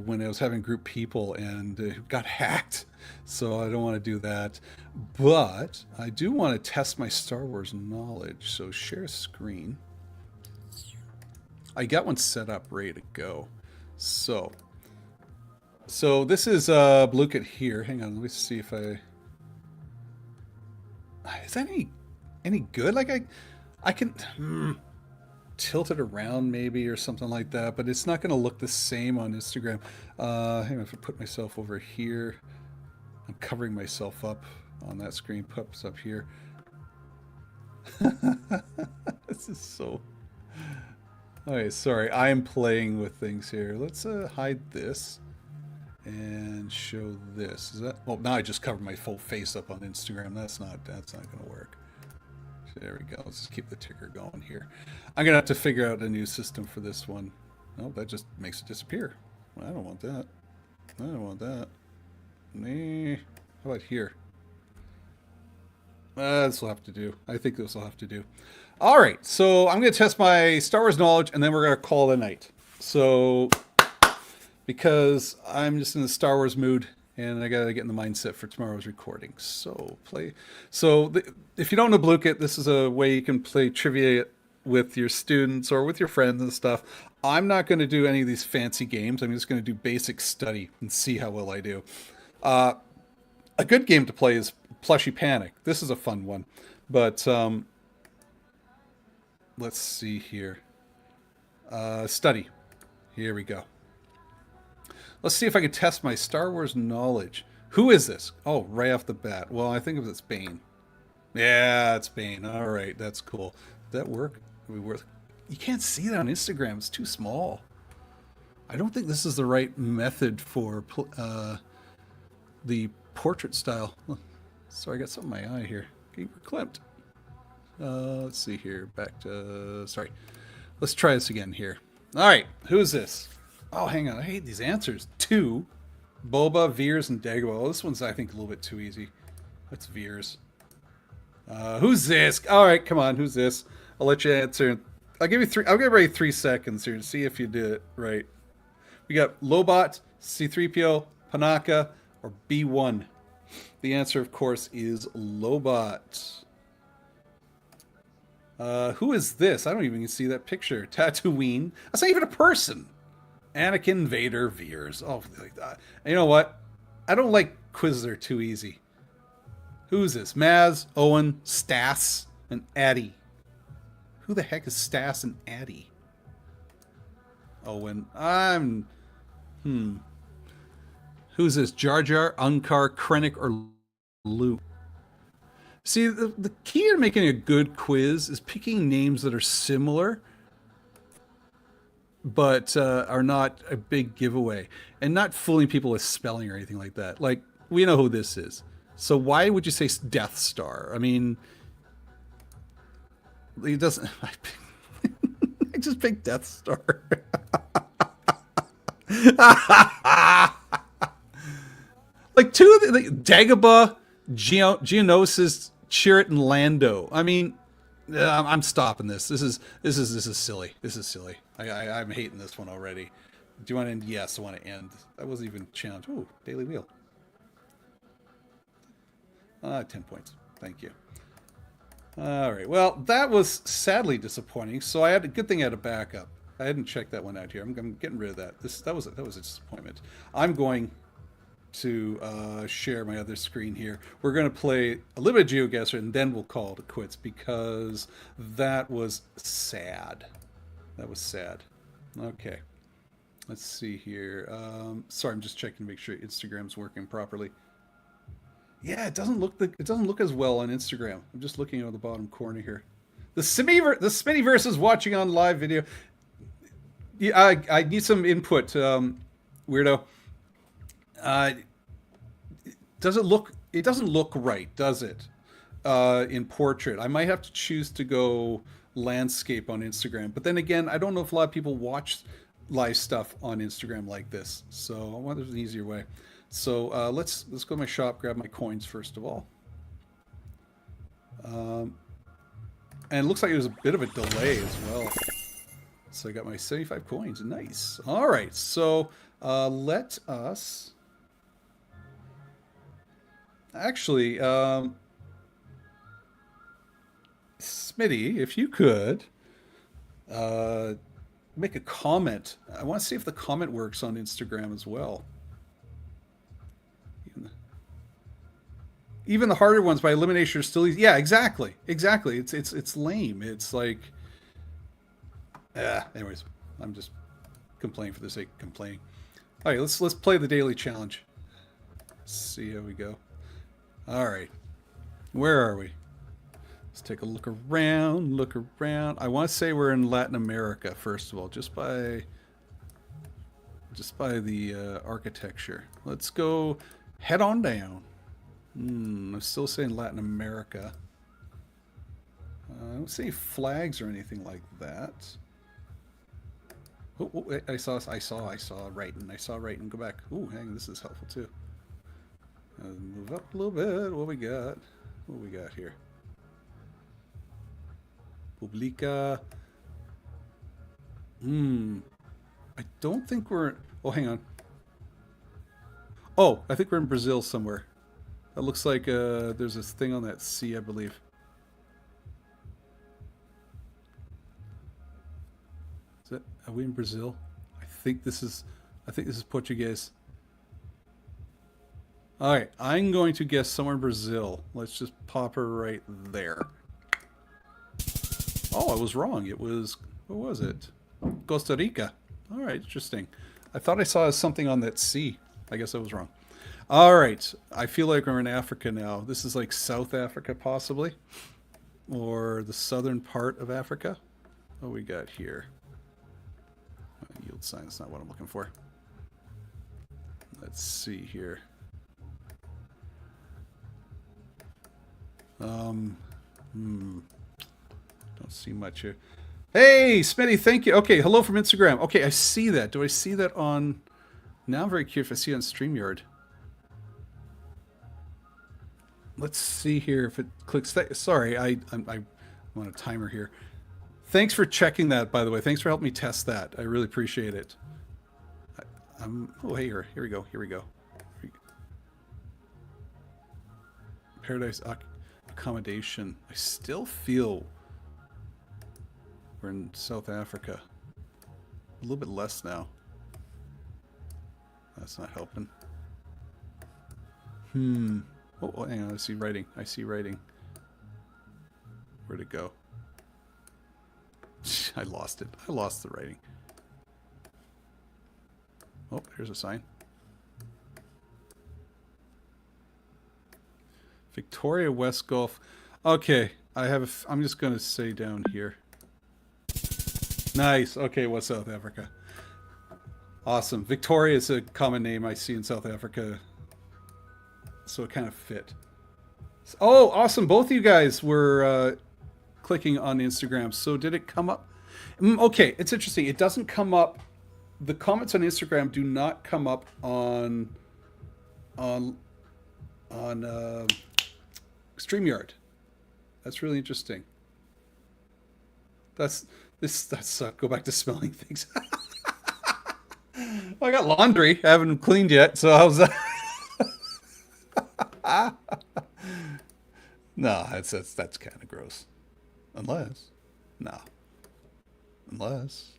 when I was having group people and got hacked. So I don't want to do that. But I do want to test my Star Wars knowledge. So share screen. I got one set up, ready to go. So this is Blukit here. Hang on, let me see if I... Is that any good? Like I can tilt it around maybe or something like that, but it's not going to look the same on Instagram. Hang on, if I put myself over here, I'm covering myself up on that screen. Puts up here. This is so... Okay, sorry, I am playing with things here. Let's hide this and show this. Is that... Well, now I just covered my full face up on Instagram. That's not going to work. There we go. Let's just keep the ticker going here. I'm going to have to figure out a new system for this one. Oh, that just makes it disappear. I don't want that. I don't want that. How about here? This will have to do. I think this will have to do. All right, so I'm going to test my Star Wars knowledge, and then we're going to call it a night. So, because I'm just in the Star Wars mood, and I got to get in the mindset for tomorrow's recording. So, play. So, if you don't know Blukit, this is a way you can play trivia with your students or with your friends and stuff. I'm not going to do any of these fancy games. I'm just going to do basic study and see how well I do. A good game to play is Plushy Panic. This is a fun one, but let's see here. Study. Here we go. Let's see if I can test my Star Wars knowledge. Who is this? Oh, right off the bat. Well, I think it's Bane. Yeah, it's Bane. All right, that's cool. Did that work? You can't see that on Instagram. It's too small. I don't think this is the right method for the portrait style. Oh, sorry, I got something in my eye here. Okay, we're clamped. Let's see here. Back to... Sorry. Let's try this again here. All right, who's this? Oh, hang on. I hate these answers. 2. Boba, Veers, and Dagobah. Oh, this one's, I think, a little bit too easy. That's Veers. Who's this? All right, come on. Who's this? I'll let you answer. I'll give you I'll give everybody 3 seconds here to see if you did it right. We got Lobot, C-3PO, Panaka, or B1. The answer, of course, is Lobot. Who is this? I don't even see that picture. Tatooine. That's not even a person. Anakin, Vader, Veers. Oh, like that. And you know what? I don't like quizzes that are too easy. Who's this? Maz, Owen, Stas, and Addy. Who the heck is Stas and Addy? Owen. Who's this? Jar Jar, Unkar, Krennic, or Luke? See, the key to making a good quiz is picking names that are similar, but are not a big giveaway, and not fooling people with spelling or anything like that. Like, we know who this is. So why would you say Death Star? I mean, it doesn't... I just picked Death Star. Like, two of the... Dagobah, Geonosis, Chirrut, and Lando. I mean, I'm stopping this. This is silly. This is silly. I'm hating this one already. Do you want to end? Yes, I want to end. That wasn't even challenged. Ooh, Daily Wheel. 10 points. Thank you. All right. Well, that was sadly disappointing. So I had a good thing I had a backup. I hadn't checked that one out here. I'm getting rid of that. That was a disappointment. I'm going to share my other screen here. We're going to play a little bit of GeoGuessr, and then we'll call it quits, because that was sad. That was sad. Okay. Let's see here. Sorry, I'm just checking to make sure Instagram's working properly. Yeah, it doesn't look as well on Instagram. I'm just looking at the bottom corner here. The Smittyverse is watching on live video. Yeah, I need some input, weirdo. It doesn't look right, does it? In portrait. I might have to choose to go landscape on Instagram. But then again, I don't know if a lot of people watch live stuff on Instagram like this. So I wonder if there's an easier way. So let's go to my shop, grab my coins first of all. And it looks like there's a bit of a delay as well. So I got my 75 coins. Nice. All right. So Let us actually, Smitty, if you could uh, make a comment. I want to see if the comment works on Instagram as well. Even the harder ones by elimination are still easy. Yeah, exactly, exactly. It's lame. It's like, anyways, I'm just complaining for the sake of complaining. All right, let's play the daily challenge. See how we go. All right, where are we? Let's take a look around. Look around. I want to say we're in Latin America first of all, just by the architecture. Let's go head on down. I'm still saying Latin America. I don't see flags or anything like that. Oh, I saw writing. I saw writing. Go back. Ooh, hang. This is helpful too. Move up a little bit. What we got? What we got here? Publica. I don't think we're. Oh, hang on. Oh, I think we're in Brazil somewhere. That looks like there's this thing on that sea, I believe. Is it? Are we in Brazil? I think this is. I think this is Portuguese. All right, I'm going to guess somewhere in Brazil. Let's just pop her right there. Oh, I was wrong. It was. What was it? Costa Rica. All right, interesting. I thought I saw something on that sea. I guess I was wrong. All right, I feel like we're in Africa now. This is like South Africa, possibly, or the southern part of Africa. What we got here? Yield sign. That's not what I'm looking for. Let's see here. Don't see much here. Hey, Smitty, thank you. Okay, hello from Instagram. Okay, I see that. Do I see that on... Now I'm very curious if I see it on StreamYard. Let's see here if it clicks. Sorry, I'm on a timer here. Thanks for checking that, by the way. Thanks for helping me test that. I really appreciate it. Oh, hey, here we go. Here we go. Paradise accommodation. I still feel we're in South Africa. A little bit less now. That's not helping. Oh, hang on. I see writing. I see writing. Where'd it go? I lost it. I lost the writing. Oh, here's a sign. Victoria West Gulf. Okay, I have. I'm just gonna say down here. Nice. Okay, what's South Africa? Awesome. Victoria is a common name I see in South Africa, so it kind of fit. Oh, awesome! Both of you guys were clicking on Instagram. So did it come up? Okay, it's interesting. It doesn't come up. The comments on Instagram do not come up on StreamYard. That's really interesting. That's go back to smelling things. Well, I got laundry. I haven't cleaned yet, so how's that? No, that's kind of gross. Unless, no, unless.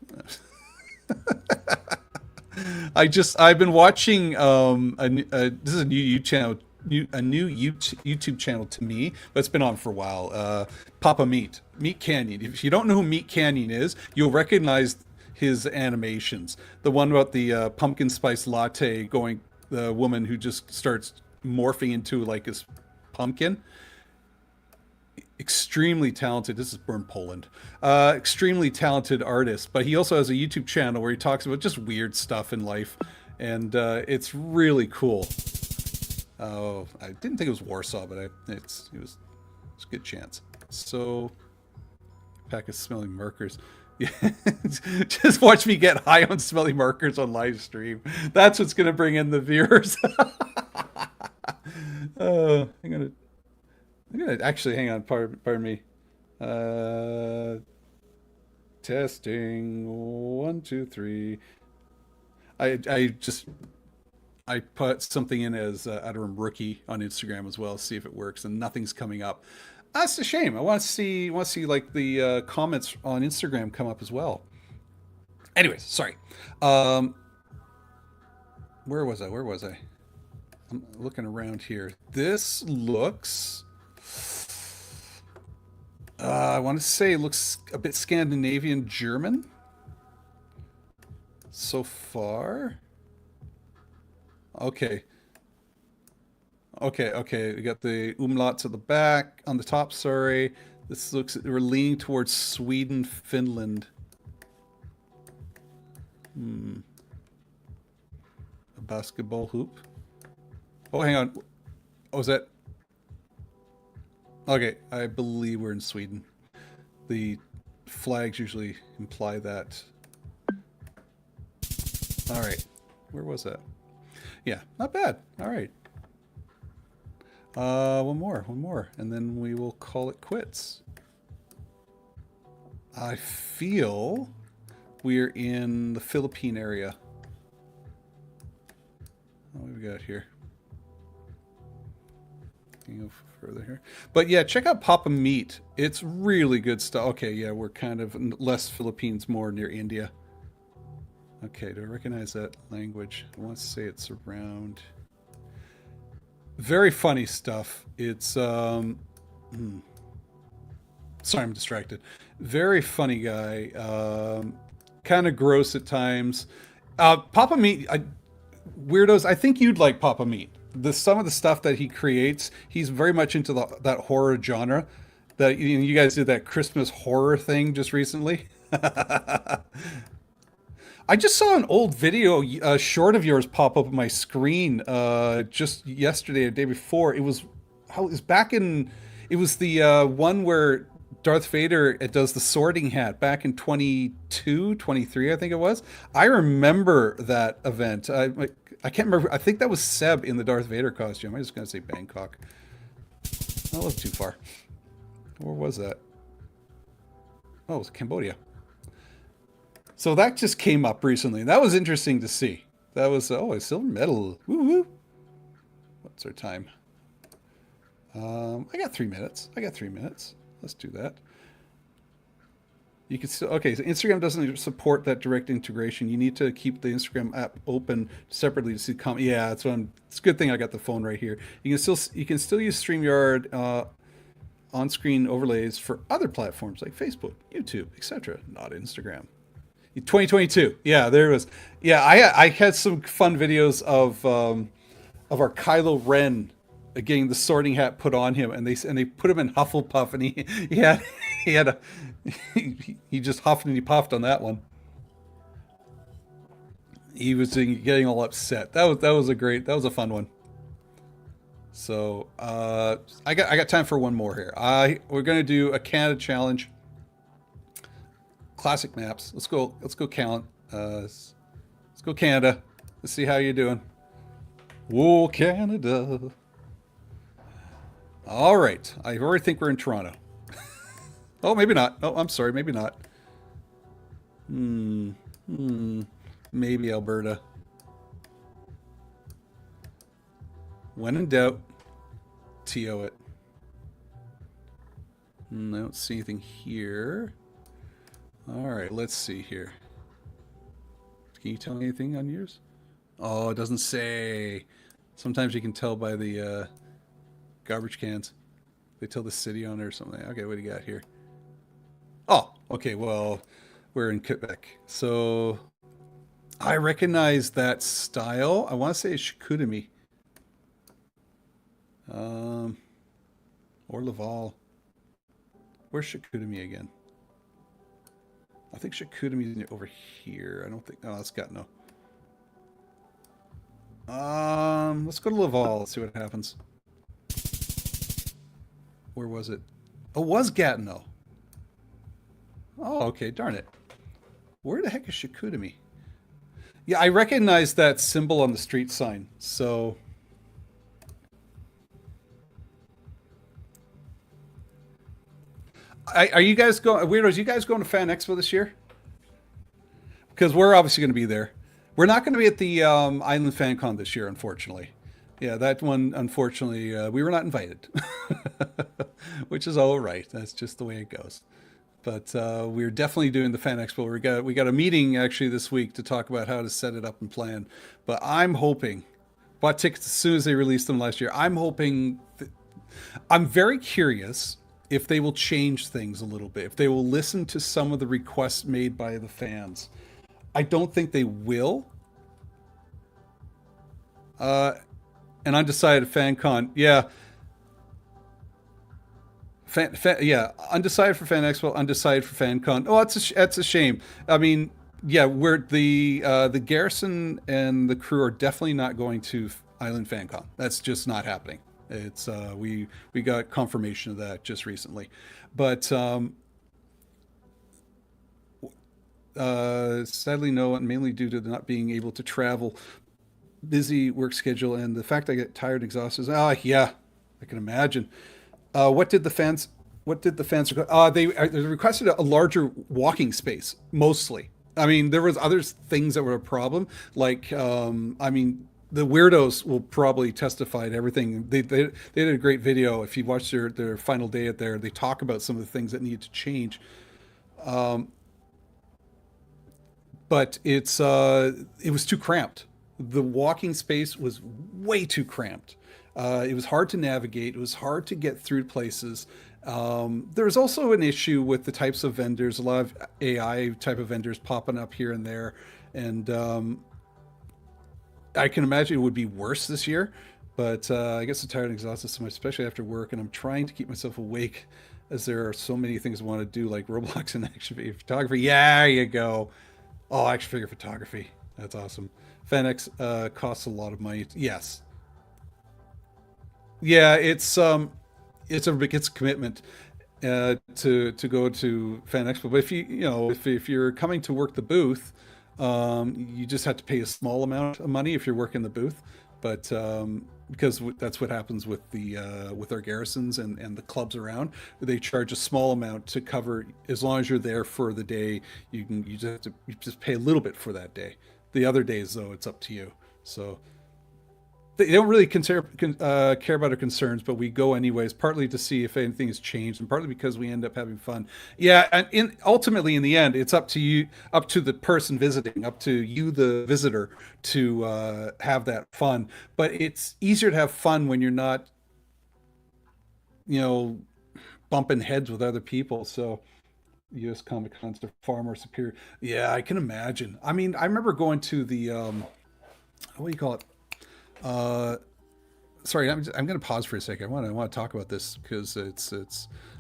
I've been watching this is a new YouTube channel, a new YouTube channel to me, but it's been on for a while. Papa Meat Canyon. If you don't know who Meat Canyon is, you'll recognize his animations. The one about the pumpkin spice latte going, the woman who just starts morphing into like this pumpkin. Extremely talented. This is born Poland. Extremely talented artist, but he also has a YouTube channel where he talks about just weird stuff in life, and it's really cool. Oh, I didn't think it was Warsaw, but it's a good chance. So, pack of smelling markers. Yeah, just watch me get high on smelly markers on live stream. That's what's gonna bring in the viewers. I'm gonna actually hang on. Pardon me. Testing 1, 2, 3. I put something in as Adoram Rookie on Instagram as well, see if it works, and nothing's coming up. That's a shame. I want to see like the comments on Instagram come up as well. Anyways, sorry. Um, where was I? Where was I? I'm looking around here. This looks. I want to say it looks a bit Scandinavian German so far. Okay. Okay. We got the umlauts at the back, on the top, sorry. This looks, we're leaning towards Sweden, Finland. A basketball hoop. Oh, hang on. Oh, is that? Okay, I believe we're in Sweden. The flags usually imply that. All right. Where was that? Yeah, not bad. All right. One more, and then we will call it quits. I feel we're in the Philippine area. What have we got here? Can you go further here? But yeah, check out Papa Meat. It's really good stuff. Okay, yeah, we're kind of less Philippines, more near India. Okay, do I recognize that language? I want to say it's around. Very funny stuff. It's sorry, I'm distracted. Very funny guy. Kind of gross at times. Papa Meat, weirdos. I think you'd like Papa Meat. Some of the stuff that he creates, he's very much into that horror genre. That you guys did that Christmas horror thing just recently. I just saw an old video, short of yours, pop up on my screen just yesterday or the day before. It was back in. It was the one where Darth Vader does the Sorting Hat back in 22, 23, I think it was. I remember that event. I can't remember. I think that was Seb in the Darth Vader costume. I'm just going to say Bangkok. That wasn't too far. Where was that? Oh, it was Cambodia. So that just came up recently. That was interesting to see. That was, oh, a silver medal. Woo-hoo. What's our time? I got 3 minutes. Let's do that. You can still, okay, so Instagram doesn't support that direct integration. You need to keep the Instagram app open separately to see comment. Yeah, that's what it's a good thing I got the phone right here. You can still use StreamYard on-screen overlays for other platforms like Facebook, YouTube, etc. Not Instagram. 2022. Yeah, there was. Yeah, I had some fun videos of our Kylo Ren getting the Sorting Hat put on him, and they put him in Hufflepuff, and he just huffed and he puffed on that one. He was getting all upset. That was a fun one. So I got time for one more here. We're gonna do a Canada challenge. Classic maps. Let's go count. Let's go Canada. Let's see how you're doing. Whoa, Canada. All right. I already think we're in Toronto. Oh, maybe not. Oh, I'm sorry. Maybe not. Maybe Alberta. When in doubt, TO it. I don't see anything here. All right, let's see here. Can you tell me anything on yours? Oh, it doesn't say. Sometimes you can tell by the garbage cans. They tell the city on it or something. Okay, what do you got here? Oh, okay, well, we're in Quebec. So I recognize that style. I want to say it's Chicoutimi. Or Laval. Where's Chicoutimi again? I think Chicoutimi is over here. I don't think. Oh, that's Gatineau. Let's go to Laval. Let's see what happens. Where was it? Oh, it was Gatineau. Oh, okay. Darn it. Where the heck is Chicoutimi? Yeah, I recognize that symbol on the street sign. So. Are you guys going, weirdos? You guys going to Fan Expo this year? Because we're obviously going to be there. We're not going to be at the Island Fan Con this year, unfortunately. Yeah, that one, unfortunately, we were not invited, which is all right. That's just the way it goes. But we're definitely doing the Fan Expo. We got a meeting actually this week to talk about how to set it up and plan. But I'm hoping, bought tickets as soon as they released them last year. I'm very curious if they will change things a little bit, if they will listen to some of the requests made by the fans. I don't think they will. Uh, an undecided fan con. Yeah, yeah, undecided for Fan Expo, undecided for Fan Con. Oh, that's a shame. I mean, yeah, we're the Garrison and the crew are definitely not going to Island Fan Con. That's just not happening. It's we got confirmation of that just recently, but sadly no, and mainly due to not being able to travel, busy work schedule, and the fact I get tired and exhausted. Ah, yeah, I can imagine. What did the fans? What did the fans? They requested a larger walking space, mostly. I mean, there was other things that were a problem. Like, I mean, the weirdos will probably testify to everything. They did a great video. If you watch their final day at there, they talk about some of the things that need to change. But it was too cramped. The walking space was way too cramped. It was hard to navigate. It was hard to get through places. There was also an issue with the types of vendors. A lot of AI type of vendors popping up here and there, and I can imagine it would be worse this year. But I guess I'm tired and exhausted so much, especially after work, and I'm trying to keep myself awake as there are so many things I want to do, like Roblox and action figure photography. Yeah, there you go. Oh, action figure photography. That's awesome. FanX costs a lot of money. Yes. Yeah, it's a commitment to go to Fan Expo. But if you're coming to work the booth, you just have to pay a small amount of money if you're working the booth. But because that's what happens with our garrisons and the clubs around, they charge a small amount to cover as long as you're there for the day. You just pay a little bit for that day. The other days though, it's up to you. So they don't really care about our concerns, but we go anyways, partly to see if anything has changed, and partly because we end up having fun. Yeah, and ultimately, in the end, it's up to you, up to the person visiting, up to you, the visitor, to have that fun. But it's easier to have fun when you're not, you know, bumping heads with other people. So U.S. Comic Cons are far more superior. Yeah, I can imagine. I mean, I remember going to the what do you call it? Uh, Sorry, I'm going to pause for a second. I want to talk about this because it's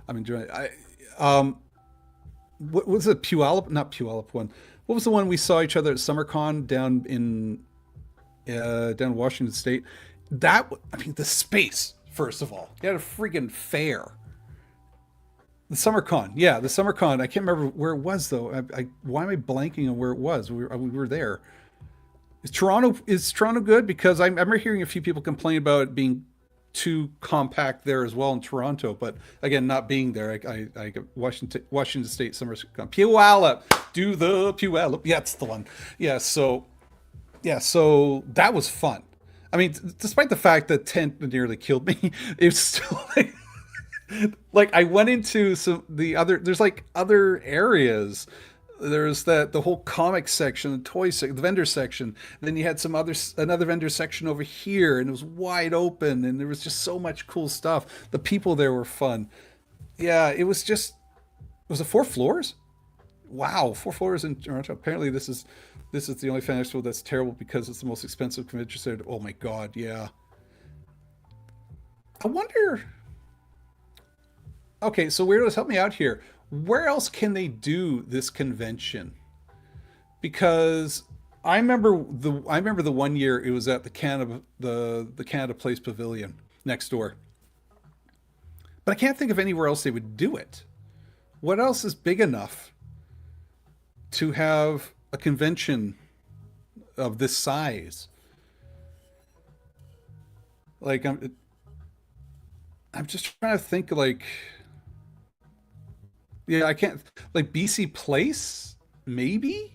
I'm enjoying it. What was the Puyallup? Not Puyallup one. What was the one we saw each other at SummerCon down in Washington State? I mean, the space. First of all, you had a freaking fair. The SummerCon, yeah, the SummerCon. I can't remember where it was though. Why am I blanking on where it was? We were there. Is Toronto good? Because I remember hearing a few people complain about it being too compact there as well in Toronto. But again, not being there, I got Washington State Summer Puyallup. Do the Puyallup. Yeah, it's the one. Yeah, so that was fun. I mean, despite the fact that tent nearly killed me, it's still like I went into some the other. There's like other areas. There's the whole comic section, the the vendor section. And then you had another vendor section over here, and it was wide open, and there was just so much cool stuff. The people there were fun. Yeah, it was just. Was it 4 floors? Wow, 4 floors in Toronto. Apparently, this is the only fan expo that's terrible because it's the most expensive convention center. Oh my god, yeah. I wonder. Okay, so weirdos, help me out here. Where else can they do this convention? Because I remember the one year it was at the Canada Place Pavilion next door, but I can't think of anywhere else they would do it. What else is big enough to have a convention of this size? Like I'm just trying to think like yeah, I can't like BC Place maybe.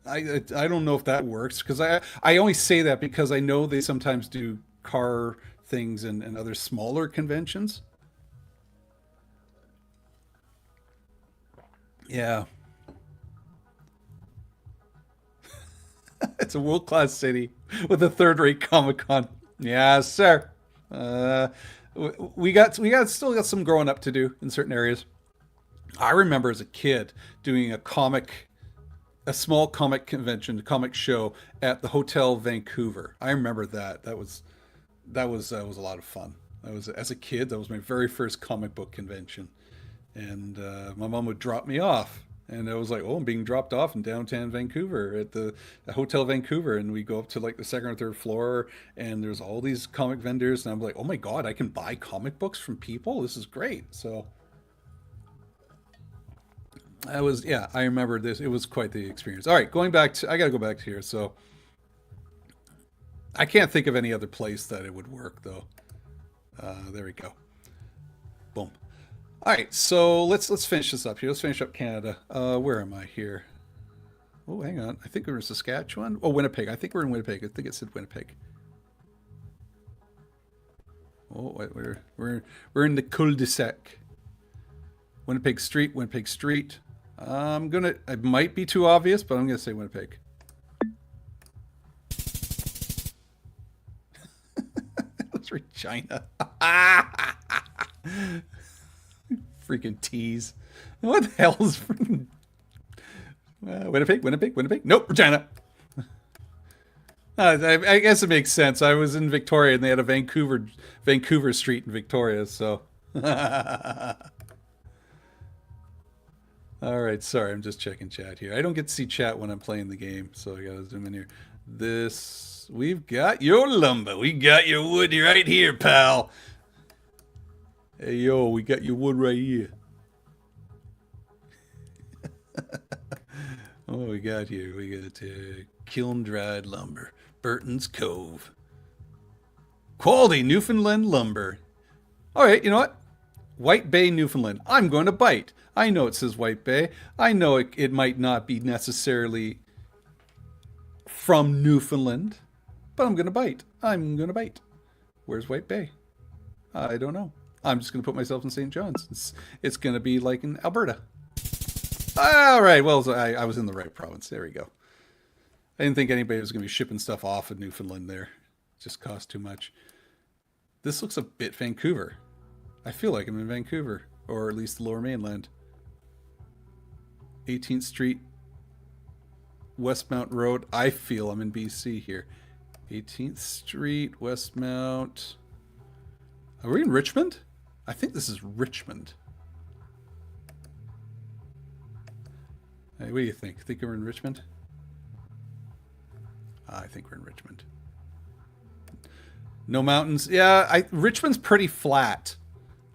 I don't know if that works because I only say that because I know they sometimes do car things and other smaller conventions. Yeah, it's a world class city with a third rate Comic Con. Yeah, sir. Uh, we got still got some growing up to do in certain areas. I remember as a kid doing a small comic convention, a comic show at the Hotel Vancouver. I remember that. That was a lot of fun. That was as a kid. That was my very first comic book convention, and my mom would drop me off, and I was like, "Oh, I'm being dropped off in downtown Vancouver at the Hotel Vancouver," and we go up to like the second or third floor, and there's all these comic vendors, and I'm like, "Oh my god, I can buy comic books from people. This is great." So I was, yeah, I remember this. It was quite the experience. All right, going back to, I got to go back to here. So I can't think of any other place that it would work though. There we go. Boom. All right, so let's finish this up here. Let's finish up Canada. Where am I here? Oh, hang on. I think we're in Saskatchewan. Oh, Winnipeg. I think we're in Winnipeg. I think it said Winnipeg. Oh, wait, we're in the cul-de-sac. Winnipeg Street. Winnipeg Street. I'm gonna. It might be too obvious, but I'm gonna say Winnipeg. That's Regina. Freaking tease. What the hell is freaking Winnipeg? Winnipeg? Winnipeg? Nope, Regina. I guess it makes sense. I was in Victoria and they had a Vancouver Street in Victoria, so. All right, sorry, I'm just checking chat here. I don't get to see chat when I'm playing the game, so I gotta zoom in here. This, we've got your lumber. We got your wood right here, pal. Hey, yo, we got your wood right here. What we got here? We got kiln dried lumber. Burton's Cove. Quality Newfoundland lumber. All right, you know what? White Bay, Newfoundland. I'm going to bite. I know it says White Bay. I know it might not be necessarily from Newfoundland, but I'm going to bite. I'm going to bite. Where's White Bay? I don't know. I'm just going to put myself in St. John's. It's going to be like in Alberta. All right. Well, I was in the right province. There we go. I didn't think anybody was going to be shipping stuff off of Newfoundland there. It just cost too much. This looks a bit Vancouver. I feel like I'm in Vancouver, or at least the Lower Mainland. 18th Street, Westmount Road. I feel I'm in BC here. 18th Street, Westmount. Are we in Richmond? I think this is Richmond. Hey, what do you think? Think we're in Richmond? I think we're in Richmond. No mountains. Yeah, Richmond's pretty flat.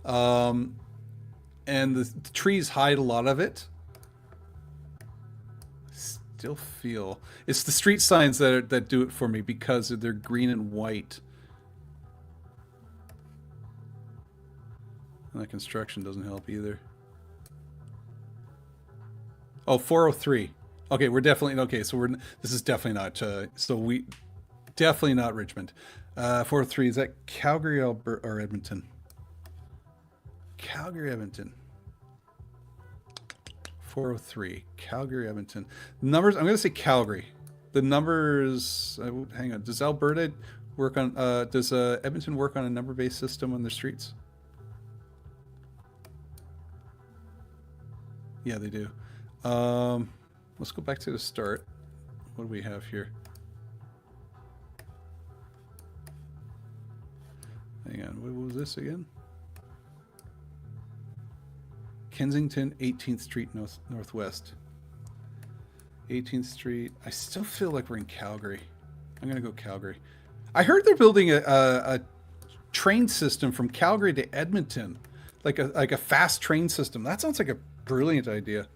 And the trees hide a lot of it. Still feel it's the street signs that do it for me because they're green and white. And that construction doesn't help either. Oh, 403. Okay, we're definitely okay. So this is definitely not. So we definitely not Richmond. 403, is that Calgary, Alberta, or Edmonton? Calgary, Edmonton. 403, Calgary, Edmonton. Numbers. I'm going to say Calgary. The numbers. Hang on. Does Alberta work on? Does Edmonton work on a number-based system on their streets? Yeah, they do. Let's go back to the start. What do we have here? Hang on. What was this again? Kensington, 18th Street Northwest. 18th Street. I still feel like we're in Calgary. I'm going to go Calgary. I heard they're building a train system from Calgary to Edmonton. Like a fast train system. That sounds like a brilliant idea.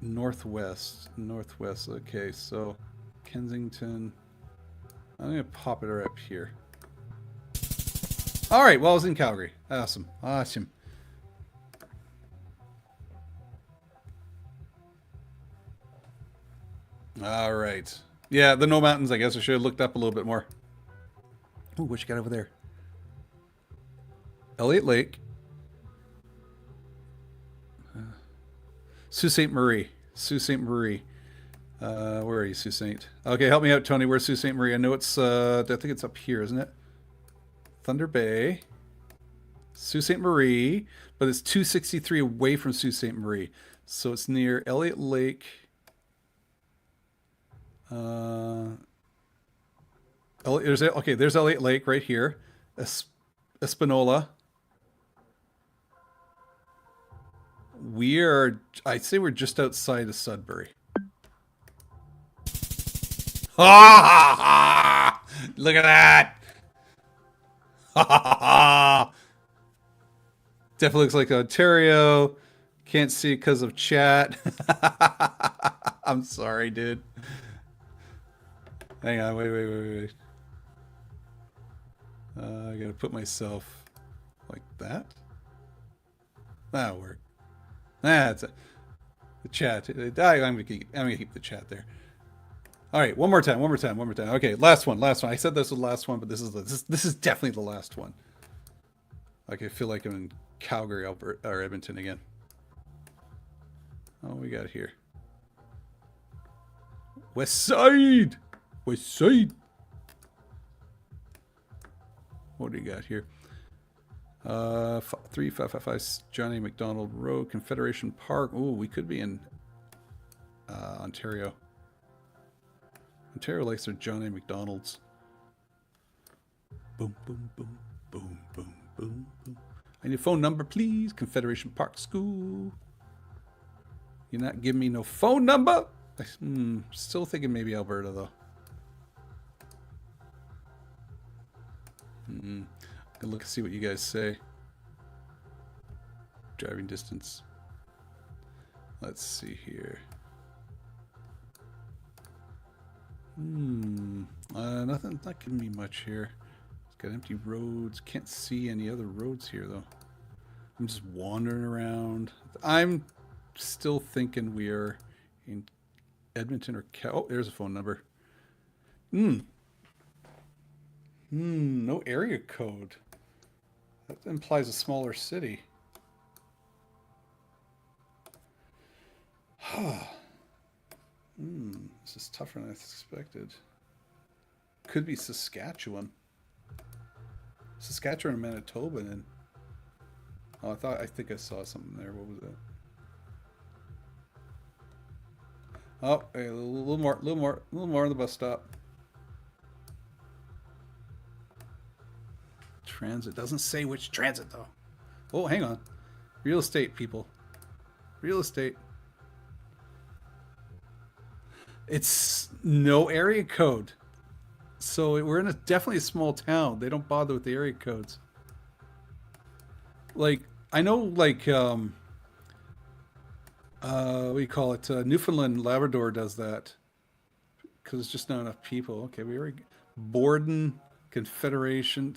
Northwest. Okay, so Kensington. I'm going to pop it right up here. All right, well, I was in Calgary. Awesome. All right. Yeah, the no mountains. I guess I should have looked up a little bit more. Ooh, what you got over there? Elliott Lake. Sault Ste. Marie. Sault Ste. Marie. Where are you, Sault Ste.? Okay, help me out, Tony. Where's Sault Ste. Marie? I know it's, I think it's up here, isn't it? Thunder Bay. Sault Ste. Marie. But it's 263 away from Sault Ste. Marie. So it's near Elliott Lake. There's Elliott Lake right here. Espanola. I'd say we're just outside of Sudbury. Ha! Look at that! Definitely looks like Ontario. Can't see because of chat. I'm sorry, dude. Hang on, wait. I gotta put myself like that. That'll work. That's it. The chat. I'm gonna keep the chat there. All right, one more time. Okay, last one. I said this was the last one, but this is definitely the last one. Like I feel like I'm in Calgary, Alberta, or Edmonton again. Oh, we got here. West Side. What do you got here? 3555 Johnny McDonald Road, Confederation Park. Oh, we could be in Ontario. Ontario likes their Johnny McDonald's. Boom, boom, boom, boom, boom, boom, boom. I need a phone number, please. Confederation Park School. You're not giving me no phone number? Still thinking maybe Alberta, though. Gonna look and see what you guys say. Driving distance. Let's see here. Nothing, not giving me much here. It's got empty roads. Can't see any other roads here, though. I'm just wandering around. I'm still thinking we are in Edmonton or Oh, there's a phone number. No area code. That implies a smaller city. This is tougher than I expected. Could be Saskatchewan. Saskatchewan and Manitoba then. Oh, I think I saw something there. What was that? Oh, hey, a little more on the bus stop. Transit doesn't say which transit though. Oh, hang on. Real estate, people. Real estate. It's no area code. So we're in definitely a small town. They don't bother with the area codes. Like, I know, like, what do you call it? Newfoundland, Labrador does that. Because it's just not enough people. Okay, we already... Borden, Confederation...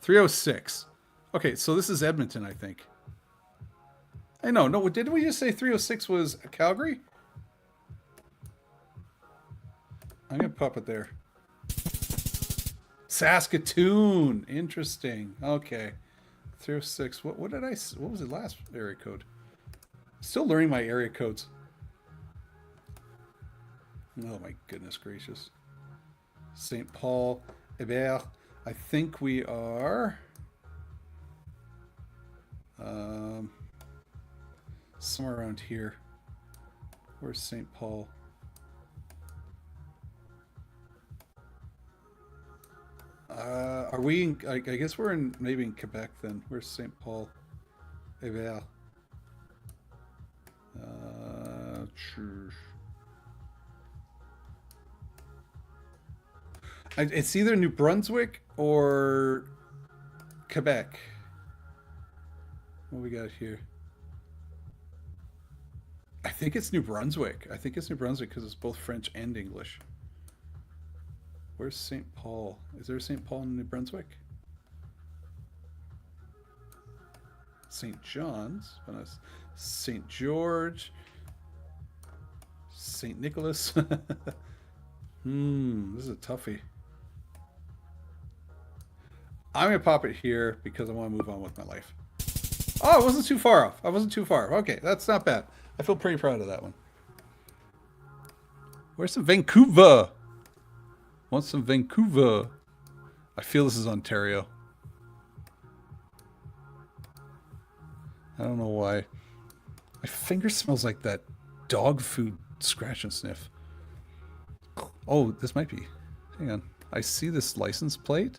306. Okay, so this is Edmonton, I think. I know. No, did we just say 306 was Calgary? I'm going to pop it there. Saskatoon. Interesting. Okay. 306. What was the last area code? Still learning my area codes. Oh my goodness gracious. St. Paul, Hébert. I think we are somewhere around here. Where's St. Paul? Are we in, I guess we're in, maybe in Quebec then. Where's St. Paul? Hébert. It's either New Brunswick or Quebec. What we got here? I think it's New Brunswick. I think it's New Brunswick because it's both French and English. Where's St. Paul? Is there a St. Paul in New Brunswick? St. John's, St. George. St. Nicholas. This is a toughie. I'm going to pop it here because I want to move on with my life. Oh, it wasn't too far off. I wasn't too far. Okay, that's not bad. I feel pretty proud of that one. Where's some Vancouver? Want some Vancouver? I feel this is Ontario. I don't know why. My finger smells like that dog food scratch and sniff. Oh, this might be. Hang on. I see this license plate.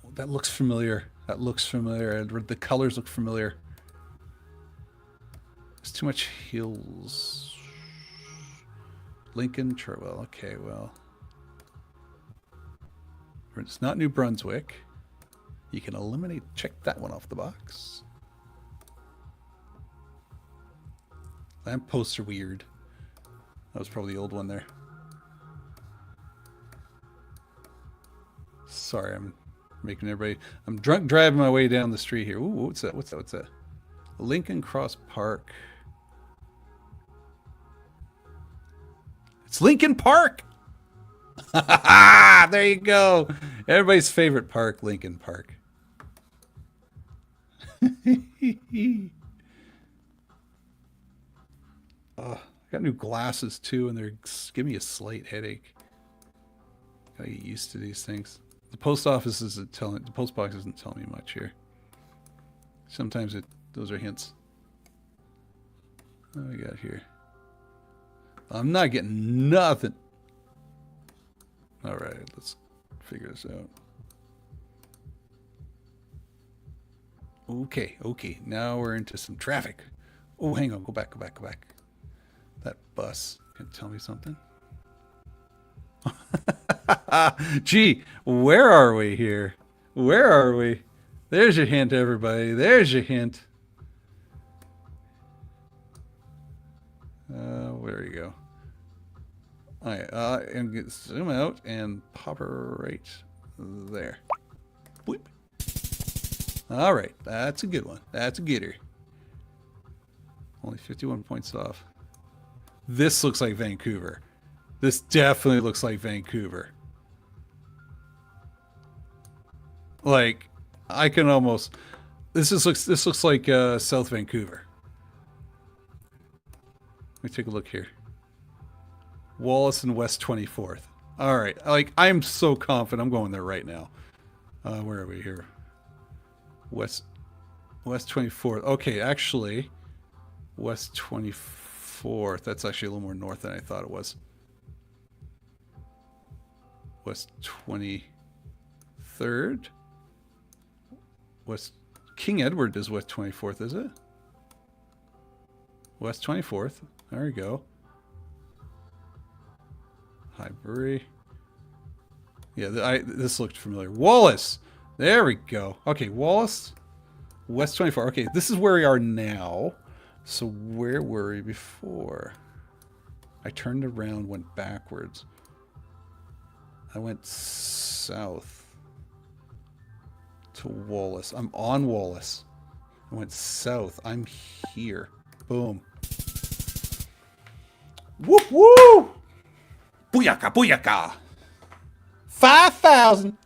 Oh, that looks familiar. That looks familiar. The colors look familiar. There's too much hills. Lincoln, well, okay, well. It's not New Brunswick. You can eliminate, check that one off the box. Lampposts are weird. That was probably the old one there. Sorry, I'm making everybody... I'm drunk driving my way down the street here. Ooh, what's that? What's that? What's that? Lincoln Cross Park. It's Lincoln Park! There you go. Everybody's favorite park, Lincoln Park. I got new glasses too, and they're giving me a slight headache. Gotta get used to these things. The post office isn't telling. The post box isn't telling me much here. Sometimes those are hints. What do we got here? I'm not getting nothing. All right, let's figure this out. Okay, okay. Now we're into some traffic. Oh, hang on. Go back, go back, go back. That bus can tell me something. Gee, where are we here? Where are we? There's your hint, everybody. There's your hint. Where you go? All right, and get zoom out and pop her right there. Boop. All right, that's a good one. That's a getter. Only 51 points off. This looks like Vancouver. This definitely looks like Vancouver. Like, I can almost. This looks like South Vancouver. Let me take a look here. Wallace and West 24th. All right, like I'm so confident. I'm going there right now. Where are we here? West 24th. Okay, actually, West 24th. That's actually a little more north than I thought it was. West 23rd. West King Edward is West 24th, is it? West 24th. There we go. Highbury. Yeah, this looked familiar. Wallace! There we go. Okay, Wallace. West 24. Okay, this is where we are now. So where were we before? I turned around, went backwards. I went south to Wallace. I'm on Wallace. I went south. I'm here. Boom. Whoop woo! Booyaka, booyaka! 5,000!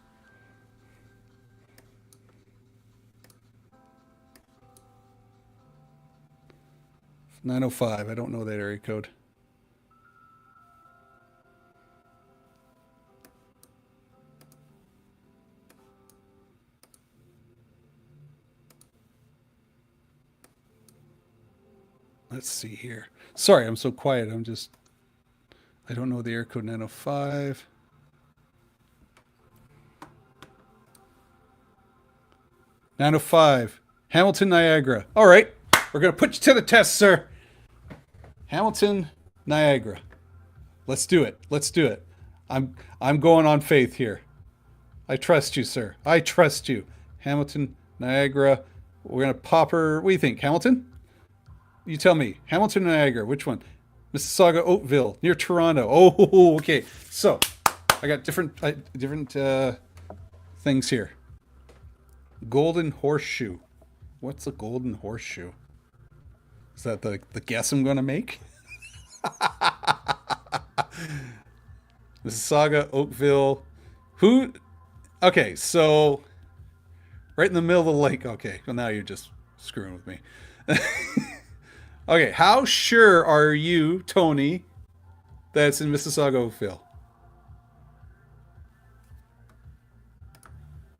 $905. I don't know that area code. Let's see here. Sorry, I'm so quiet. I don't know the area code. 905. Hamilton, Niagara. All right, we're gonna put you to the test, sir. Hamilton, Niagara. Let's do it. Let's do it. I'm going on faith here. I trust you, sir. I trust you. Hamilton, Niagara. We're gonna pop her. What do you think, Hamilton? You tell me. Hamilton, Niagara. Which one? Mississauga, Oakville, near Toronto. Oh, okay. So, I got different things here. Golden Horseshoe. What's a Golden Horseshoe? Is that the guess I'm going to make? Mississauga, Oakville. Who? Okay, so right in the middle of the lake. Okay, well now you're just screwing with me. Okay, how sure are you, Tony, that it's in Mississauga, Oakville?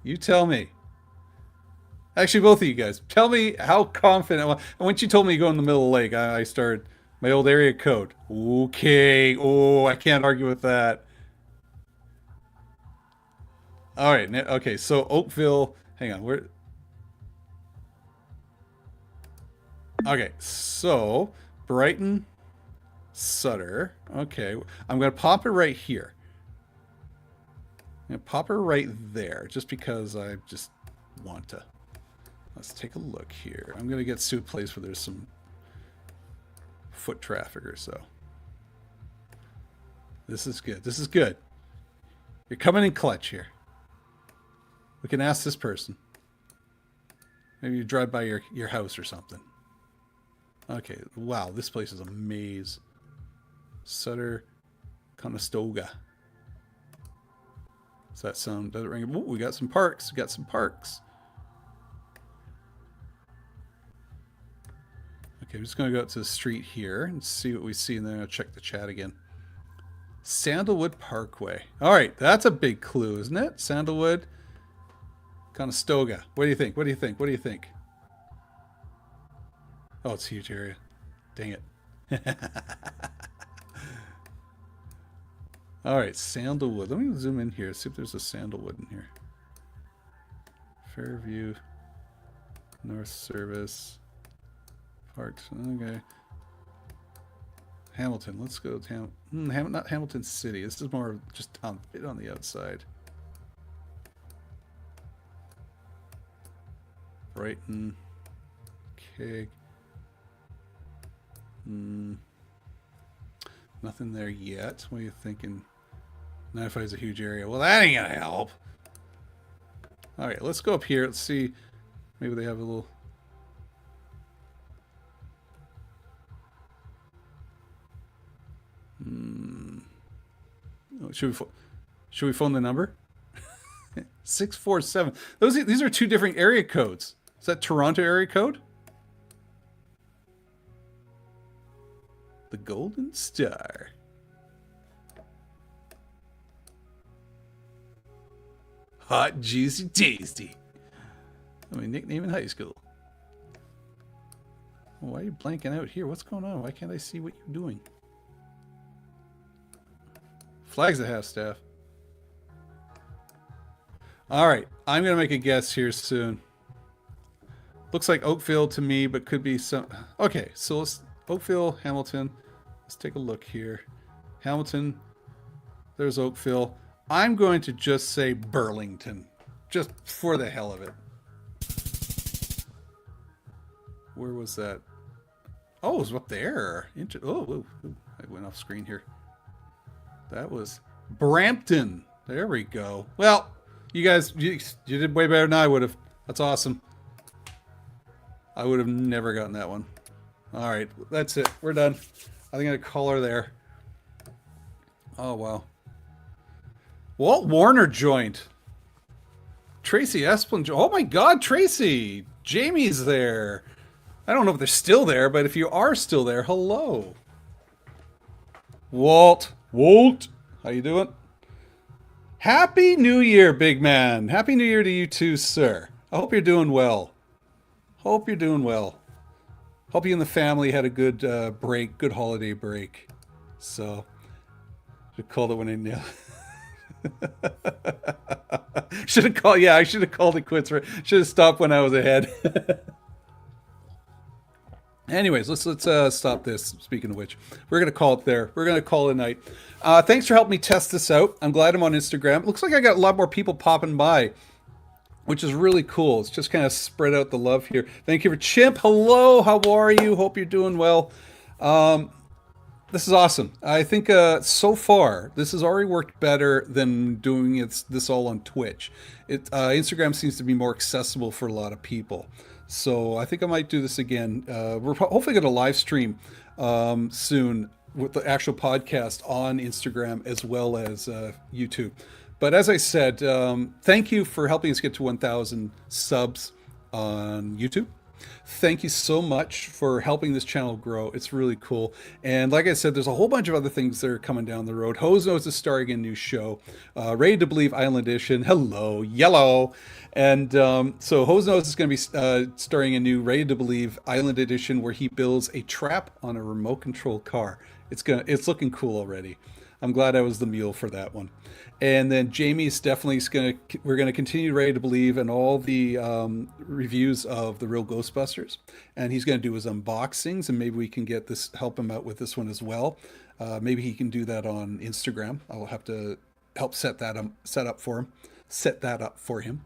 You tell me. Actually, both of you guys, tell me how confident. And once you told me to go in the middle of the lake, I started my old area code. Okay. Oh, I can't argue with that. All right. Okay. So Oakville. Hang on. Where? Okay. So Brighton, Sutter. Okay. I'm gonna pop it right here. I'm gonna pop her right there, just because I just want to. Let's take a look here. I'm gonna get to a place where there's some foot traffic or so. This is good. This is good. You're coming in clutch here. We can ask this person. Maybe you drive by your house or something. Okay. Wow, this place is a maze. Sutter, Conestoga. Does that sound? Does it ring? Oh, we got some parks. We got some parks. Okay, I'm just going to go out to the street here and see what we see, and then I'll check the chat again. Sandalwood Parkway. All right, that's a big clue, isn't it? Sandalwood, Conestoga. What do you think? What do you think? What do you think? Oh, it's a huge area. Dang it. All right, Sandalwood. Let me zoom in here, see if there's a Sandalwood in here. Fairview, North Service, Parks. Okay. Hamilton. Let's go to not Hamilton City. This is more just town bit on the outside. Brighton. Okay. Nothing there yet. What are you thinking? 95 is a huge area. Well, that ain't gonna help. All right, let's go up here. Let's see. Maybe they have a little. Oh, should we phone the number? 647. These are two different area codes. Is that Toronto area code? The Golden Star. Hot, juicy, tasty. My nickname in high school. Why are you blanking out here? What's going on? Why can't I see what you're doing? Flags at half staff. All right, I'm gonna make a guess here soon. Looks like Oakville to me, but could be some. Okay, so let's Oakville, Hamilton. Let's take a look here. Hamilton. There's Oakville. I'm going to just say Burlington, just for the hell of it. Where was that? Oh, it was up there. Oh, I went off screen here. That was Brampton. There we go. Well, you guys, you did way better than I would have. That's awesome. I would have never gotten that one. All right, that's it. We're done. I think I call her there. Oh, wow. Walt Warner joined. Tracy Esplin. Oh my God, Tracy. Jamie's there. I don't know if they're still there, but if you are still there, hello. Walt, how you doing? Happy New Year, big man. Happy New Year to you too, sir. I hope you're doing well. Hope you're doing well. Hope you and the family had a good break, good holiday break. So, should called it when I knew. Should have called. Yeah, I should have called it quits. Should have stopped when I was ahead. Anyways, let's stop this. Speaking of which, we're gonna call it there. We're gonna call it a night. Thanks for helping me test this out. I'm glad I'm on Instagram. Looks like I got a lot more people popping by, which is really cool. It's just kind of spread out the love here. Thank you for Chimp. Hello, how are you? Hope you're doing well. This is awesome. I think so far this has already worked better than doing this all on Twitch. Instagram seems to be more accessible for a lot of people. So I think I might do this again. We're hopefully going to live stream soon with the actual podcast on Instagram as well as YouTube. But as I said, thank you for helping us get to 1,000 subs on YouTube. Thank you so much for helping this channel grow. It's really cool. And like I said, there's a whole bunch of other things that are coming down the road. Hose Nose is starting a new show, Ready to Believe Island Edition. Hello, yellow. And so Hose Nose is going to be starring a new Ready to Believe Island Edition where he builds a trap on a remote control car. It's looking cool already. I'm glad I was the mule for that one. And then Jamie's definitely we're going to continue Ready to Believe and all the reviews of the real Ghostbusters. And he's going to do his unboxings, and maybe we can help him out with this one as well. Maybe he can do that on Instagram. I'll have to help set that up for him.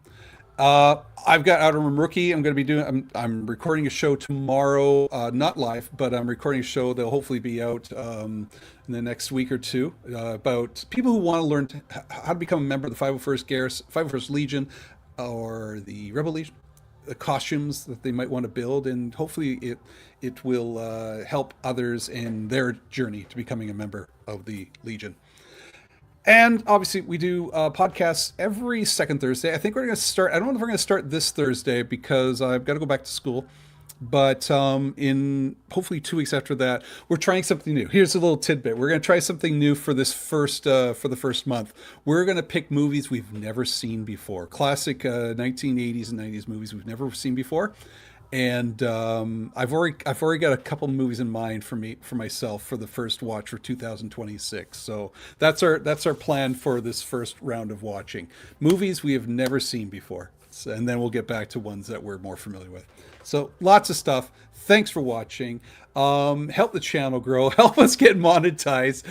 I've got Outer Rim Rookie. I'm recording a show tomorrow, not live, but I'm recording a show that'll hopefully be out in the next week or two about people who want to learn how to become a member of the 501st Legion, or the Rebel Legion, the costumes that they might want to build, and hopefully it will help others in their journey to becoming a member of the Legion. And obviously, we do podcasts every second Thursday. I think we're going to start. I don't know if we're going to start this Thursday because I've got to go back to school. But in hopefully 2 weeks after that, we're trying something new. Here's a little tidbit. We're going to try something new for the first month. We're going to pick movies we've never seen before, classic 1980s and 90s movies we've never seen before. And I've already got a couple movies in mind for myself for the first watch for 2026. So that's our plan for this first round of watching movies we have never seen before. So, and then we'll get back to ones that we're more familiar with. So lots of stuff. Thanks for watching. Help the channel grow. Help us get monetized.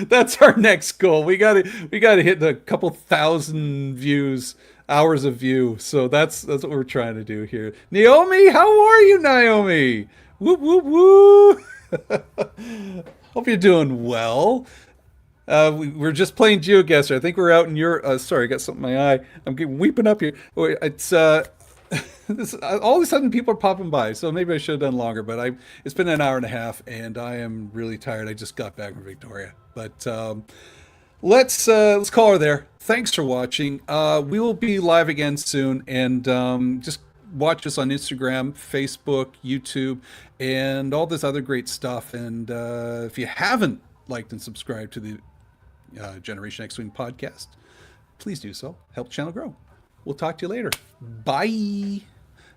That's our next goal. We gotta hit a couple thousand hours of view. So that's what we're trying to do here. Naomi, how are you, Naomi? Whoop whoop whoop. Hope you're doing well. We're just playing GeoGuessr. I think we're out in your. Sorry, I got something in my eye. I'm getting weeping up here. It's all of a sudden people are popping by. So maybe I should have done longer. But it's been an hour and a half, and I am really tired. I just got back from Victoria. But let's call her there. Thanks for watching. We will be live again soon, and just watch us on Instagram, Facebook, YouTube, and all this other great stuff. And if you haven't liked and subscribed to the Generation X-Wing podcast, please do so. Help the channel grow. We'll talk to you later. Bye.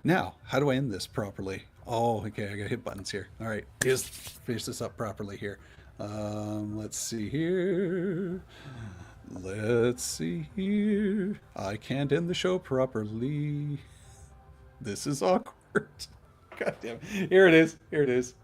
Now, how do I end this properly? Oh, okay, I gotta hit buttons here. All right, here's finish this up properly here. Let's see here. I can't end the show properly. This is awkward. God damn. Here it is.